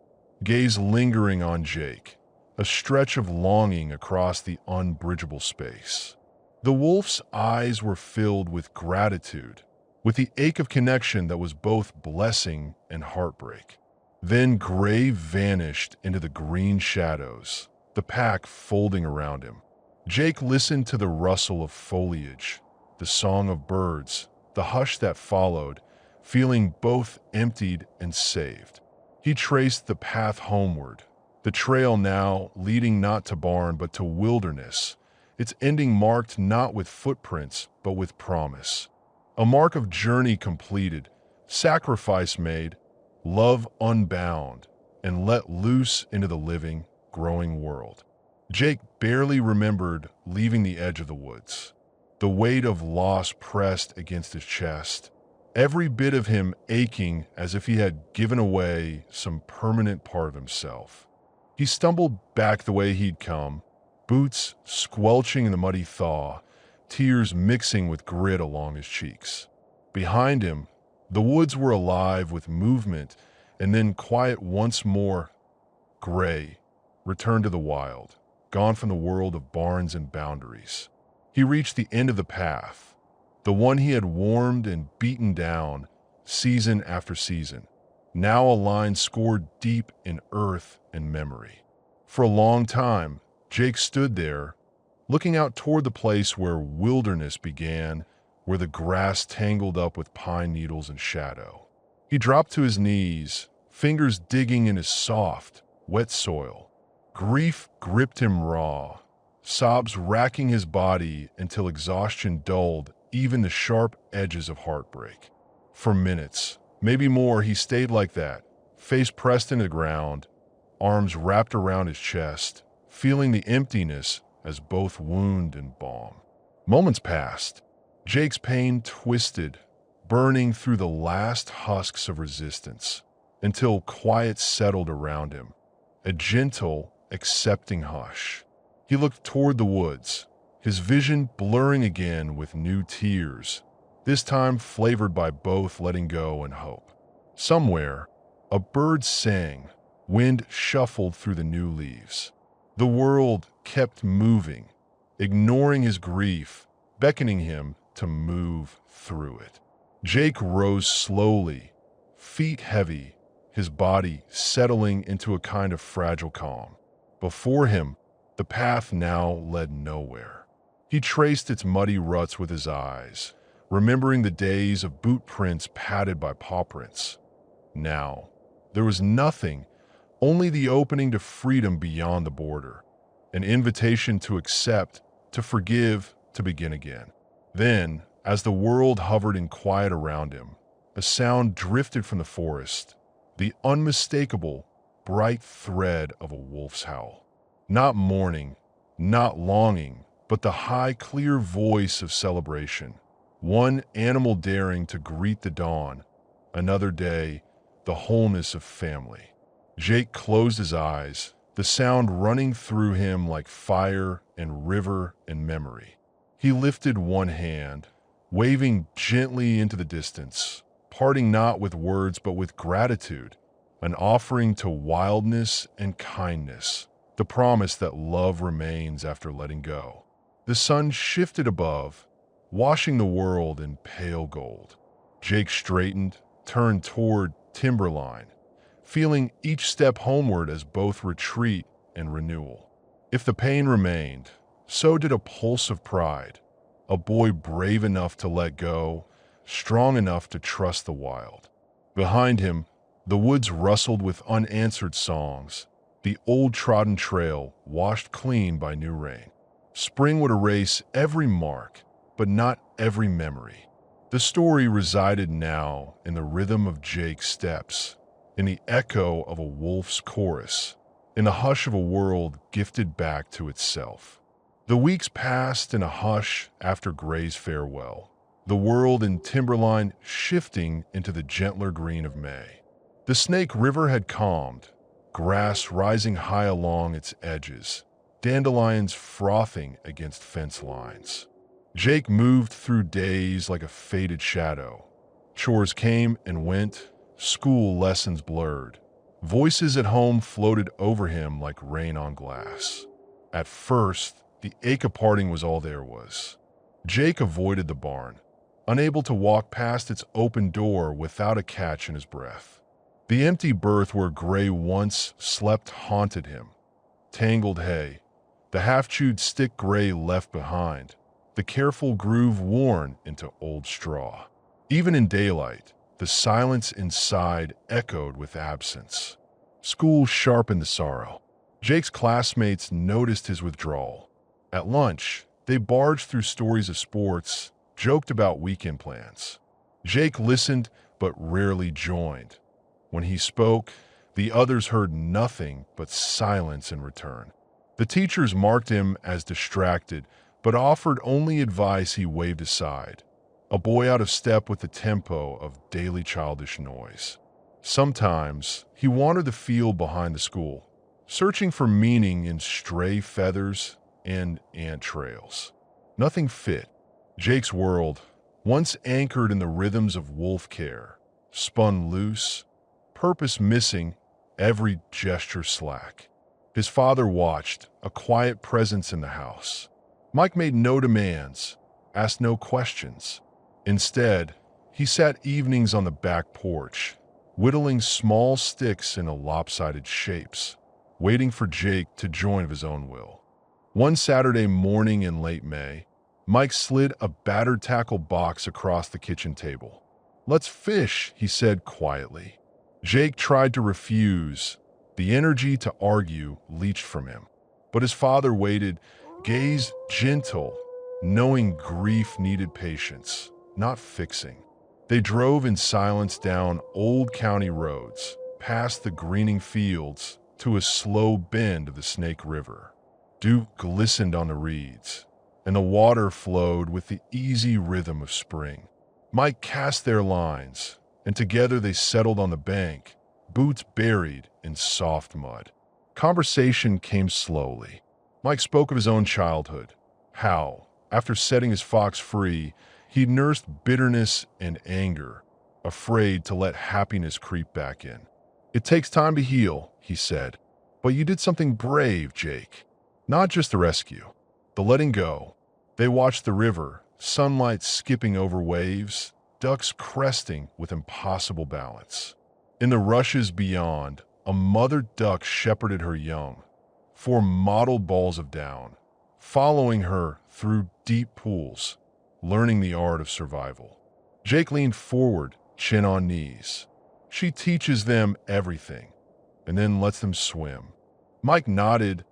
gaze lingering on Jake, a stretch of longing across the unbridgeable space. The wolf's eyes were filled with gratitude, with the ache of connection that was both blessing and heartbreak. Then Gray vanished into the green shadows, the pack folding around him. Jake listened to the rustle of foliage, the song of birds, the hush that followed, feeling both emptied and saved. He traced the path homeward, the trail now leading not to barn but to wilderness, its ending marked not with footprints but with promise. A mark of journey completed, sacrifice made, love unbound, and let loose into the living, growing world. Jake barely remembered leaving the edge of the woods. The weight of loss pressed against his chest, every bit of him aching as if he had given away some permanent part of himself. He stumbled back the way he'd come, boots squelching in the muddy thaw, tears mixing with grit along his cheeks. Behind him, the woods were alive with movement, and then quiet once more. Gray returned to the wild, gone from the world of barns and boundaries. He reached the end of the path, the one he had warmed and beaten down season after season, now a line scored deep in earth and memory. For a long time, Jake stood there, looking out toward the place where wilderness began, where the grass tangled up with pine needles and shadow. He dropped to his knees, fingers digging in his soft, wet soil. Grief gripped him raw, sobs racking his body until exhaustion dulled even the sharp edges of heartbreak. For minutes, maybe more, he stayed like that, face pressed into the ground, arms wrapped around his chest, feeling the emptiness as both wound and balm. Moments passed. Jake's pain twisted, burning through the last husks of resistance, until quiet settled around him, a gentle, accepting hush. He looked toward the woods, his vision blurring again with new tears, this time flavored by both letting go and hope. Somewhere, a bird sang, wind shuffled through the new leaves. The world kept moving, ignoring his grief, beckoning him to move through it. Jake rose slowly, feet heavy, his body settling into a kind of fragile calm. Before him, the path now led nowhere. He traced its muddy ruts with his eyes, remembering the days of boot prints padded by paw prints. Now, there was nothing, only the opening to freedom beyond the border, an invitation to accept, to forgive, to begin again. Then, as the world hovered in quiet around him, a sound drifted from the forest, the unmistakable, bright thread of a wolf's howl. Not mourning, not longing, but the high, clear voice of celebration. One animal daring to greet the dawn, another day, the wholeness of family. Jake closed his eyes, the sound running through him like fire and river and memory. He lifted one hand, waving gently into the distance, parting not with words but with gratitude, an offering to wildness and kindness, the promise that love remains after letting go. The sun shifted above, washing the world in pale gold. Jake straightened, turned toward timberline, feeling each step homeward as both retreat and renewal. If the pain remained, so did a pulse of pride, a boy brave enough to let go, strong enough to trust the wild. Behind him, the woods rustled with unanswered songs, the old trodden trail washed clean by new rain. Spring would erase every mark, but not every memory. The story resided now in the rhythm of Jake's steps, in the echo of a wolf's chorus, in the hush of a world gifted back to itself. The weeks passed in a hush after Gray's farewell, the world in timberline shifting into the gentler green of May. The Snake River had calmed, grass rising high along its edges, dandelions frothing against fence lines. Jake moved through days like a faded shadow. Chores came and went, school lessons blurred. Voices at home floated over him like rain on glass. At first, the ache of parting was all there was. Jake avoided the barn, unable to walk past its open door without a catch in his breath. The empty berth where Gray once slept haunted him. Tangled hay, the half-chewed stick Gray left behind, the careful groove worn into old straw. Even in daylight, The silence inside echoed with absence. School sharpened the sorrow. Jake's classmates noticed his withdrawal. At lunch, they barged through stories of sports, joked about weekend plans. Jake listened but rarely joined. When he spoke, the others heard nothing but silence in return. The teachers marked him as distracted, but offered only advice he waved aside, a boy out of step with the tempo of daily childish noise. Sometimes he wandered the field behind the school, searching for meaning in stray feathers and ant trails. Nothing fit. Jake's world, once anchored in the rhythms of wolf care, spun loose, purpose missing, every gesture slack. His father watched, a quiet presence in the house. Mike made no demands, asked no questions. Instead, he sat evenings on the back porch, whittling small sticks into lopsided shapes, waiting for Jake to join of his own will. One Saturday morning in late May, Mike slid a battered tackle box across the kitchen table. "Let's fish," he said quietly. Jake tried to refuse. The energy to argue leached from him. But his father waited, gaze gentle, knowing grief needed patience, not fixing. They drove in silence down old county roads, past the greening fields, to a slow bend of the Snake River. Dew glistened on the reeds, and the water flowed with the easy rhythm of spring. Mike cast their lines, and together they settled on the bank, boots buried in soft mud. Conversation came slowly. Mike spoke of his own childhood, how, after setting his fox free, he nursed bitterness and anger, afraid to let happiness creep back in. "It takes time to heal," he said, "but you did something brave, Jake. Not just the rescue, the letting go." They watched the river, sunlight skipping over waves, ducks cresting with impossible balance. In the rushes beyond, a mother duck shepherded her young, 4 mottled balls of down, following her through deep pools, learning the art of survival. Jake leaned forward, chin on knees. "She teaches them everything, and then lets them swim." Mike nodded,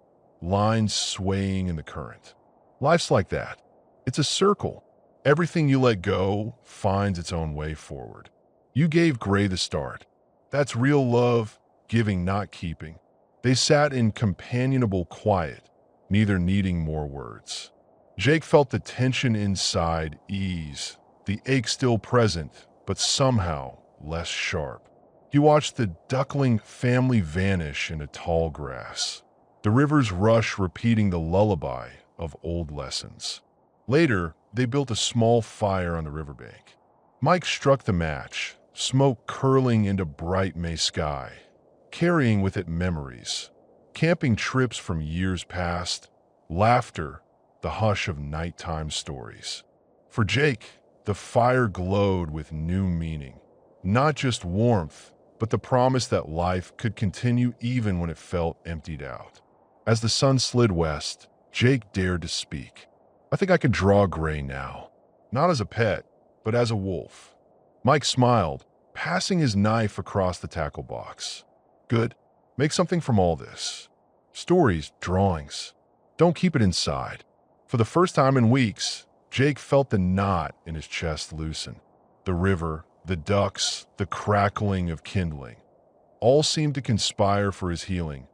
lines swaying in the current. "Life's like that. It's a circle. Everything you let go finds its own way forward. You gave Gray the start. That's real love, giving, not keeping." They sat in companionable quiet, neither needing more words. Jake felt the tension inside ease, the ache still present, but somehow less sharp. He watched the duckling family vanish into tall grass, the river's rush repeating the lullaby of old lessons. Later, they built a small fire on the riverbank. Mike struck the match, smoke curling into bright May sky, carrying with it memories, camping trips from years past, laughter, the hush of nighttime stories. For Jake, the fire glowed with new meaning, not just warmth, but the promise that life could continue even when it felt emptied out. As the sun slid west, Jake dared to speak. "I think I can draw Gray now, not as a pet, but as a wolf." Mike smiled, passing his knife across the tackle box. "Good. Make something from all this. Stories, drawings. Don't keep it inside." For the first time in weeks, Jake felt the knot in his chest loosen. The river, the ducks, the crackling of kindling, all seemed to conspire for his healing,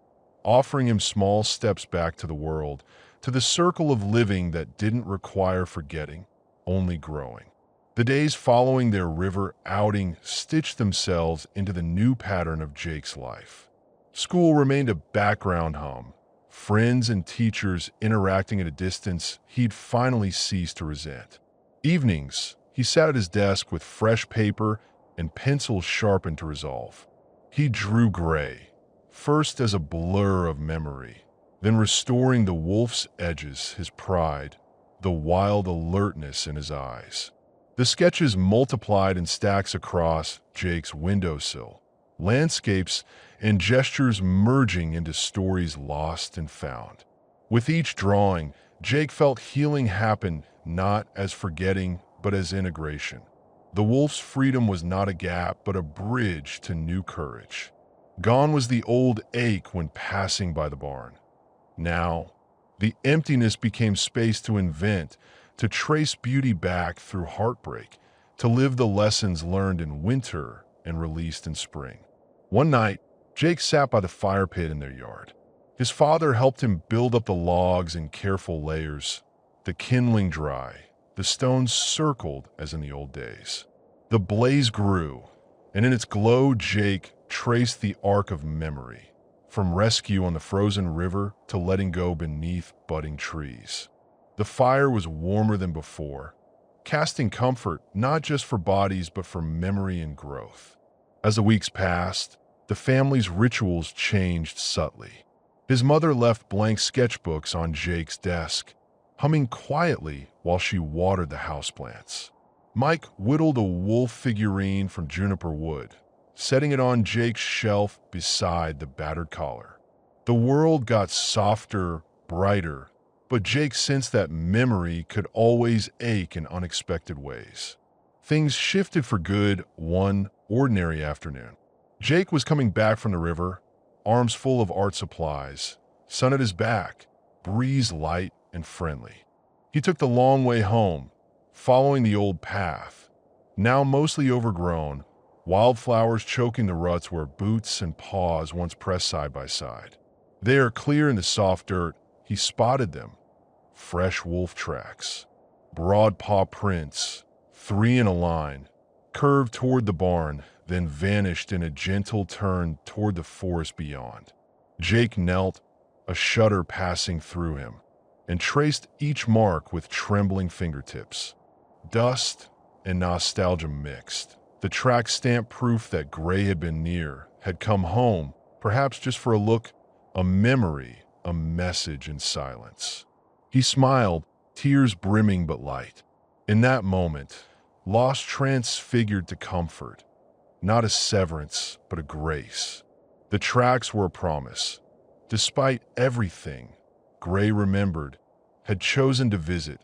offering him small steps back to the world, to the circle of living that didn't require forgetting, only growing. The days following their river outing stitched themselves into the new pattern of Jake's life. School remained a background hum, friends and teachers interacting at a distance he'd finally ceased to resent. Evenings, he sat at his desk with fresh paper and pencils sharpened to resolve. He drew Gray, first as a blur of memory, then restoring the wolf's edges, his pride, the wild alertness in his eyes. The sketches multiplied in stacks across Jake's windowsill, landscapes and gestures merging into stories lost and found. With each drawing, Jake felt healing happen not as forgetting, but as integration. The wolf's freedom was not a gap, but a bridge to new courage. Gone was the old ache when passing by the barn. Now, the emptiness became space to invent, to trace beauty back through heartbreak, to live the lessons learned in winter and released in spring. One night, Jake sat by the fire pit in their yard. His father helped him build up the logs in careful layers, the kindling dry, the stones circled as in the old days. The blaze grew, and in its glow Jake traced the arc of memory, from rescue on the frozen river to letting go beneath budding trees. The fire was warmer than before, casting comfort not just for bodies but for memory and growth. As the weeks passed, the family's rituals changed subtly. His mother left blank sketchbooks on Jake's desk, humming quietly while she watered the houseplants. Mike whittled a wolf figurine from juniper wood, setting it on Jake's shelf beside the battered collar. The world got softer, brighter, but Jake sensed that memory could always ache in unexpected ways. Things shifted for good one ordinary afternoon. Jake was coming back from the river, arms full of art supplies, sun at his back, breeze light and friendly. He took the long way home, following the old path, now mostly overgrown, wildflowers choking the ruts where boots and paws once pressed side by side. There, clear in the soft dirt, he spotted them. Fresh wolf tracks, broad paw prints, 3 in a line, curved toward the barn, then vanished in a gentle turn toward the forest beyond. Jake knelt, a shudder passing through him, and traced each mark with trembling fingertips. Dust and nostalgia mixed. The track stamped proof that Gray had been near, had come home, perhaps just for a look, a memory, a message in silence. He smiled, tears brimming but light. In that moment, loss transfigured to comfort, not a severance, but a grace. The tracks were a promise. Despite everything, Gray remembered, had chosen to visit,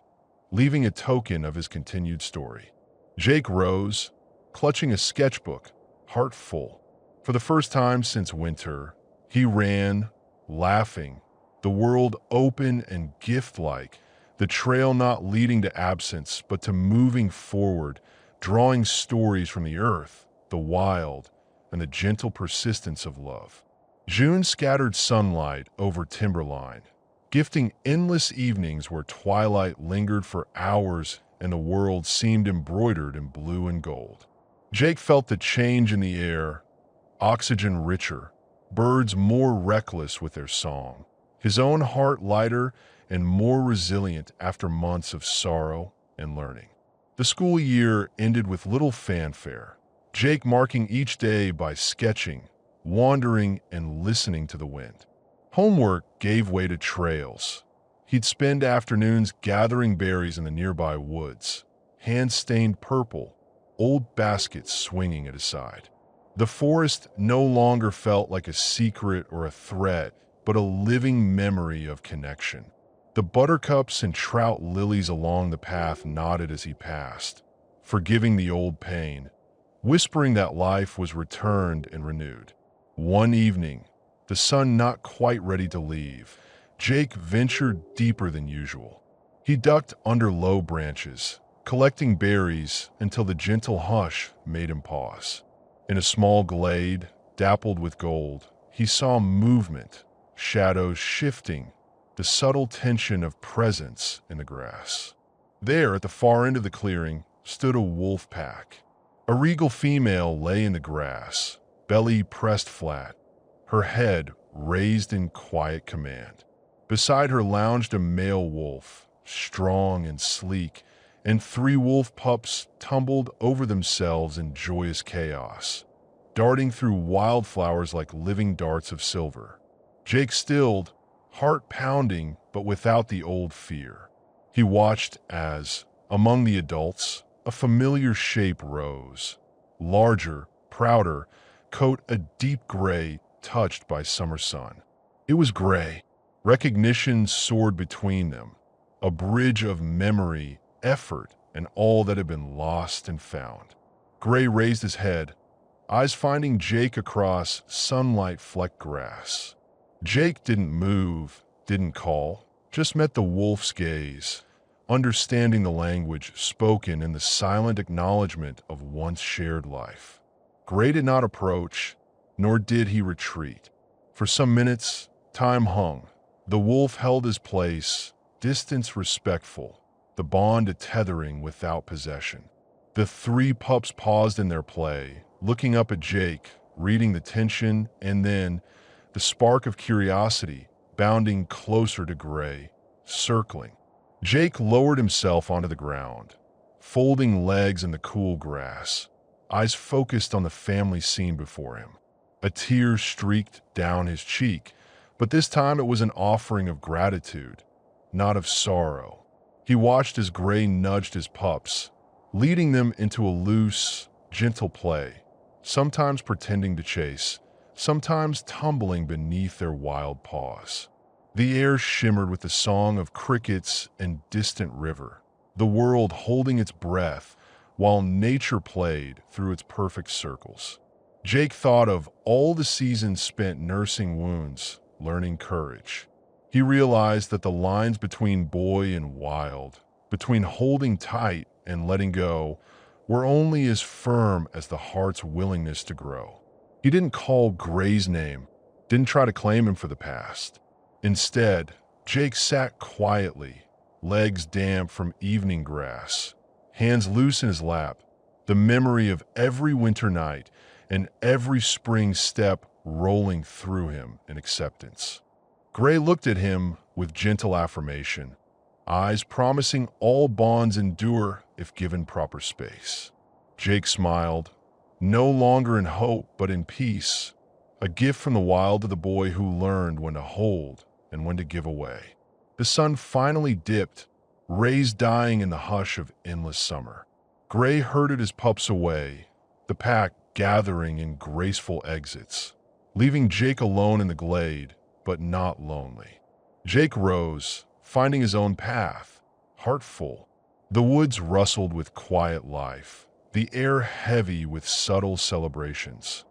leaving a token of his continued story. Jake rose, clutching a sketchbook, heart full. For the first time since winter, he ran, laughing, the world open and gift-like, the trail not leading to absence but to moving forward, drawing stories from the earth, the wild, and the gentle persistence of love. June scattered sunlight over timberline, gifting endless evenings where twilight lingered for hours and the world seemed embroidered in blue and gold. Jake felt the change in the air, oxygen richer, birds more reckless with their song, his own heart lighter and more resilient after months of sorrow and learning. The school year ended with little fanfare, Jake marking each day by sketching, wandering, and listening to the wind. Homework gave way to trails. He'd spend afternoons gathering berries in the nearby woods, hands stained purple, old baskets swinging at his side. The forest no longer felt like a secret or a threat, but a living memory of connection. The buttercups and trout lilies along the path nodded as he passed, forgiving the old pain, whispering that life was returned and renewed. One evening, the sun not quite ready to leave, Jake ventured deeper than usual. He ducked under low branches, collecting berries until the gentle hush made him pause. In a small glade, dappled with gold, he saw movement, shadows shifting, the subtle tension of presence in the grass. There, at the far end of the clearing, stood a wolf pack. A regal female lay in the grass, belly pressed flat, her head raised in quiet command. Beside her lounged a male wolf, strong and sleek, and 3 wolf pups tumbled over themselves in joyous chaos, darting through wildflowers like living darts of silver. Jake stilled, heart pounding but without the old fear. He watched as, among the adults, a familiar shape rose, larger, prouder, coat a deep gray touched by summer sun. It was Gray. Recognition soared between them, a bridge of memory, effort, and all that had been lost and found. Gray raised his head, eyes finding Jake across sunlight-flecked grass. Jake didn't move, didn't call, just met the wolf's gaze, understanding the language spoken in the silent acknowledgement of once shared life. Gray did not approach, nor did he retreat. For some minutes, time hung. The wolf held his place, distance respectful, the bond a tethering without possession. The three pups paused in their play, looking up at Jake, reading the tension, and then the spark of curiosity bounding closer to Gray, circling. Jake lowered himself onto the ground, folding legs in the cool grass, eyes focused on the family scene before him. A tear streaked down his cheek, but this time it was an offering of gratitude, not of sorrow. He watched as Gray nudged his pups, leading them into a loose, gentle play, sometimes pretending to chase, sometimes tumbling beneath their wild paws. The air shimmered with the song of crickets and distant river, the world holding its breath while nature played through its perfect circles. Jake thought of all the seasons spent nursing wounds, learning courage. He realized that the lines between boy and wild, between holding tight and letting go, were only as firm as the heart's willingness to grow. He didn't call Gray's name, didn't try to claim him for the past. Instead, Jake sat quietly, legs damp from evening grass, hands loose in his lap, the memory of every winter night and every spring step rolling through him in acceptance. Gray looked at him with gentle affirmation, eyes promising all bonds endure if given proper space. Jake smiled, no longer in hope but in peace, a gift from the wild to the boy who learned when to hold and when to give away. The sun finally dipped, rays dying in the hush of endless summer. Gray herded his pups away, the pack gathering in graceful exits, leaving Jake alone in the glade, but not lonely. Jake rose, finding his own path, heart full. The woods rustled with quiet life, the air heavy with subtle celebrations.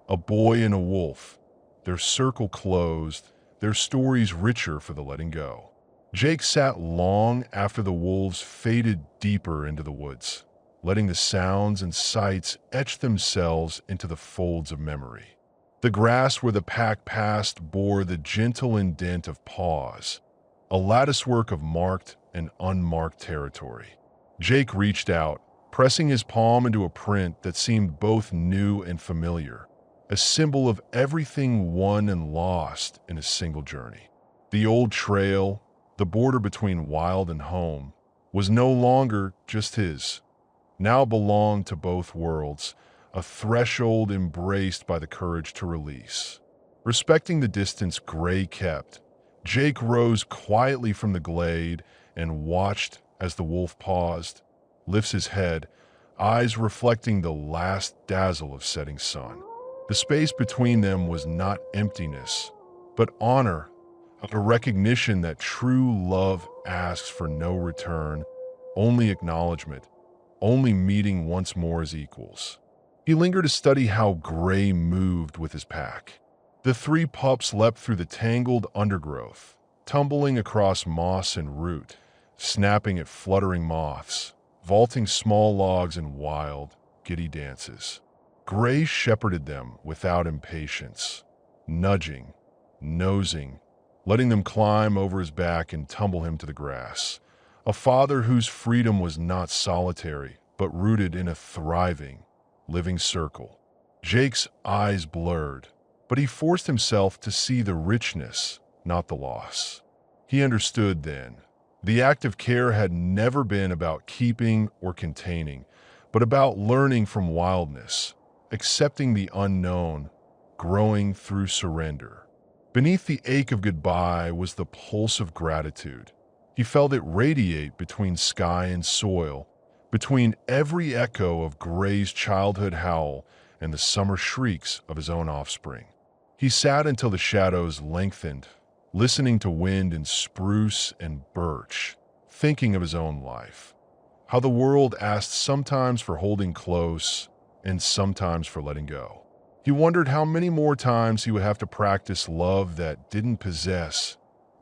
A boy and a wolf, their circle closed, their stories richer for the letting go. Jake sat long after the wolves faded deeper into the woods, letting the sounds and sights etch themselves into the folds of memory. The grass where the pack passed bore the gentle indent of paws, a latticework of marked and unmarked territory. Jake reached out, pressing his palm into a print that seemed both new and familiar, a symbol of everything won and lost in a single journey. The old trail, the border between wild and home, was no longer just his, now belonged to both worlds, a threshold embraced by the courage to release. Respecting the distance Gray kept, Jake rose quietly from the glade and watched as the wolf paused, lifts his head, eyes reflecting the last dazzle of setting sun. The space between them was not emptiness, but honor, a recognition that true love asks for no return, only acknowledgement, only meeting once more as equals. He lingered to study how Gray moved with his pack. The three pups leapt through the tangled undergrowth, tumbling across moss and root, snapping at fluttering moths, vaulting small logs in wild, giddy dances. Gray shepherded them without impatience, nudging, nosing, letting them climb over his back and tumble him to the grass. A father whose freedom was not solitary, but rooted in a thriving, living circle. Jake's eyes blurred, but he forced himself to see the richness, not the loss. He understood then. The act of care had never been about keeping or containing, but about learning from wildness, accepting the unknown, growing through surrender. Beneath the ache of goodbye was the pulse of gratitude. He felt it radiate between sky and soil, between every echo of Gray's childhood howl and the summer shrieks of his own offspring. He sat until the shadows lengthened, listening to wind in spruce and birch, thinking of his own life. how the world asked sometimes for holding close and sometimes for letting go. He wondered how many more times he would have to practice love that didn't possess,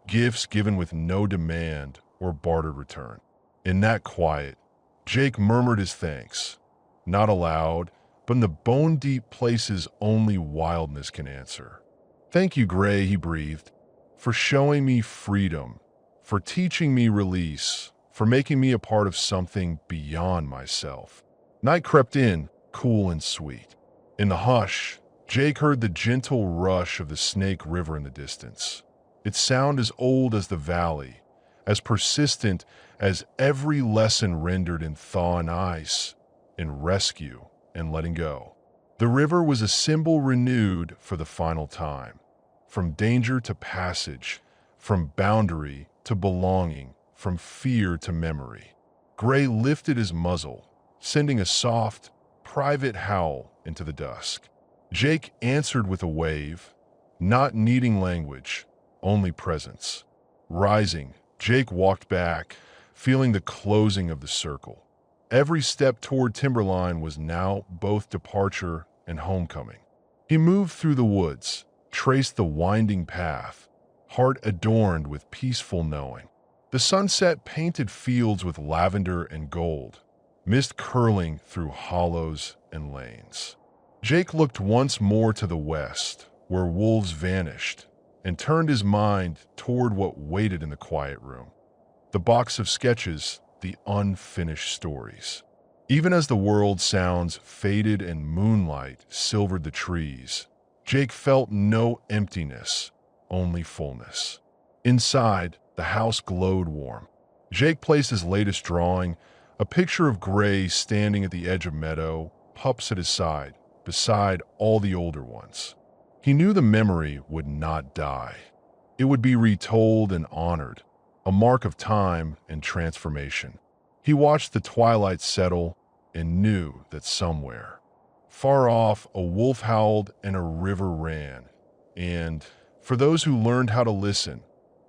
gifts given with no demand or bartered return. In that quiet, Jake murmured his thanks, not aloud, but in the bone-deep places only wildness can answer. "Thank you, Gray," he breathed, "for showing me freedom, for teaching me release, for making me a part of something beyond myself." Night crept in, cool and sweet. In the hush, Jake heard the gentle rush of the Snake River in the distance. Its sound as old as the valley, as persistent as every lesson rendered in thaw and ice, in rescue and letting go. The river was a symbol renewed for the final time. From danger to passage, from boundary to belonging, from fear to memory. Gray lifted his muzzle, sending a soft, private howl into the dusk. Jake answered with a wave, not needing language, only presence. Rising, Jake walked back, feeling the closing of the circle. Every step toward Timberline was now both departure and homecoming. He moved through the woods, traced the winding path, heart adorned with peaceful knowing. The sunset painted fields with lavender and gold, mist curling through hollows and lanes. Jake looked once more to the west, where wolves vanished, and turned his mind toward what waited in the quiet room. The box of sketches, the unfinished stories. Even as the world sounds faded and moonlight silvered the trees, Jake felt no emptiness, only fullness. Inside, the house glowed warm. Jake placed his latest drawing, a picture of Gray standing at the edge of meadow, pups at his side, beside all the older ones. He knew the memory would not die. It would be retold and honored, a mark of time and transformation. He watched the twilight settle and knew that somewhere, far off, a wolf howled and a river ran. And, for those who learned how to listen,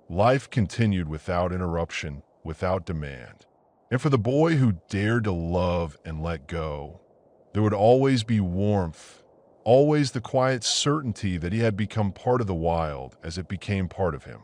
life continued without interruption, without demand. And for the boy who dared to love and let go, there would always be warmth, always the quiet certainty that he had become part of the wild as it became part of him.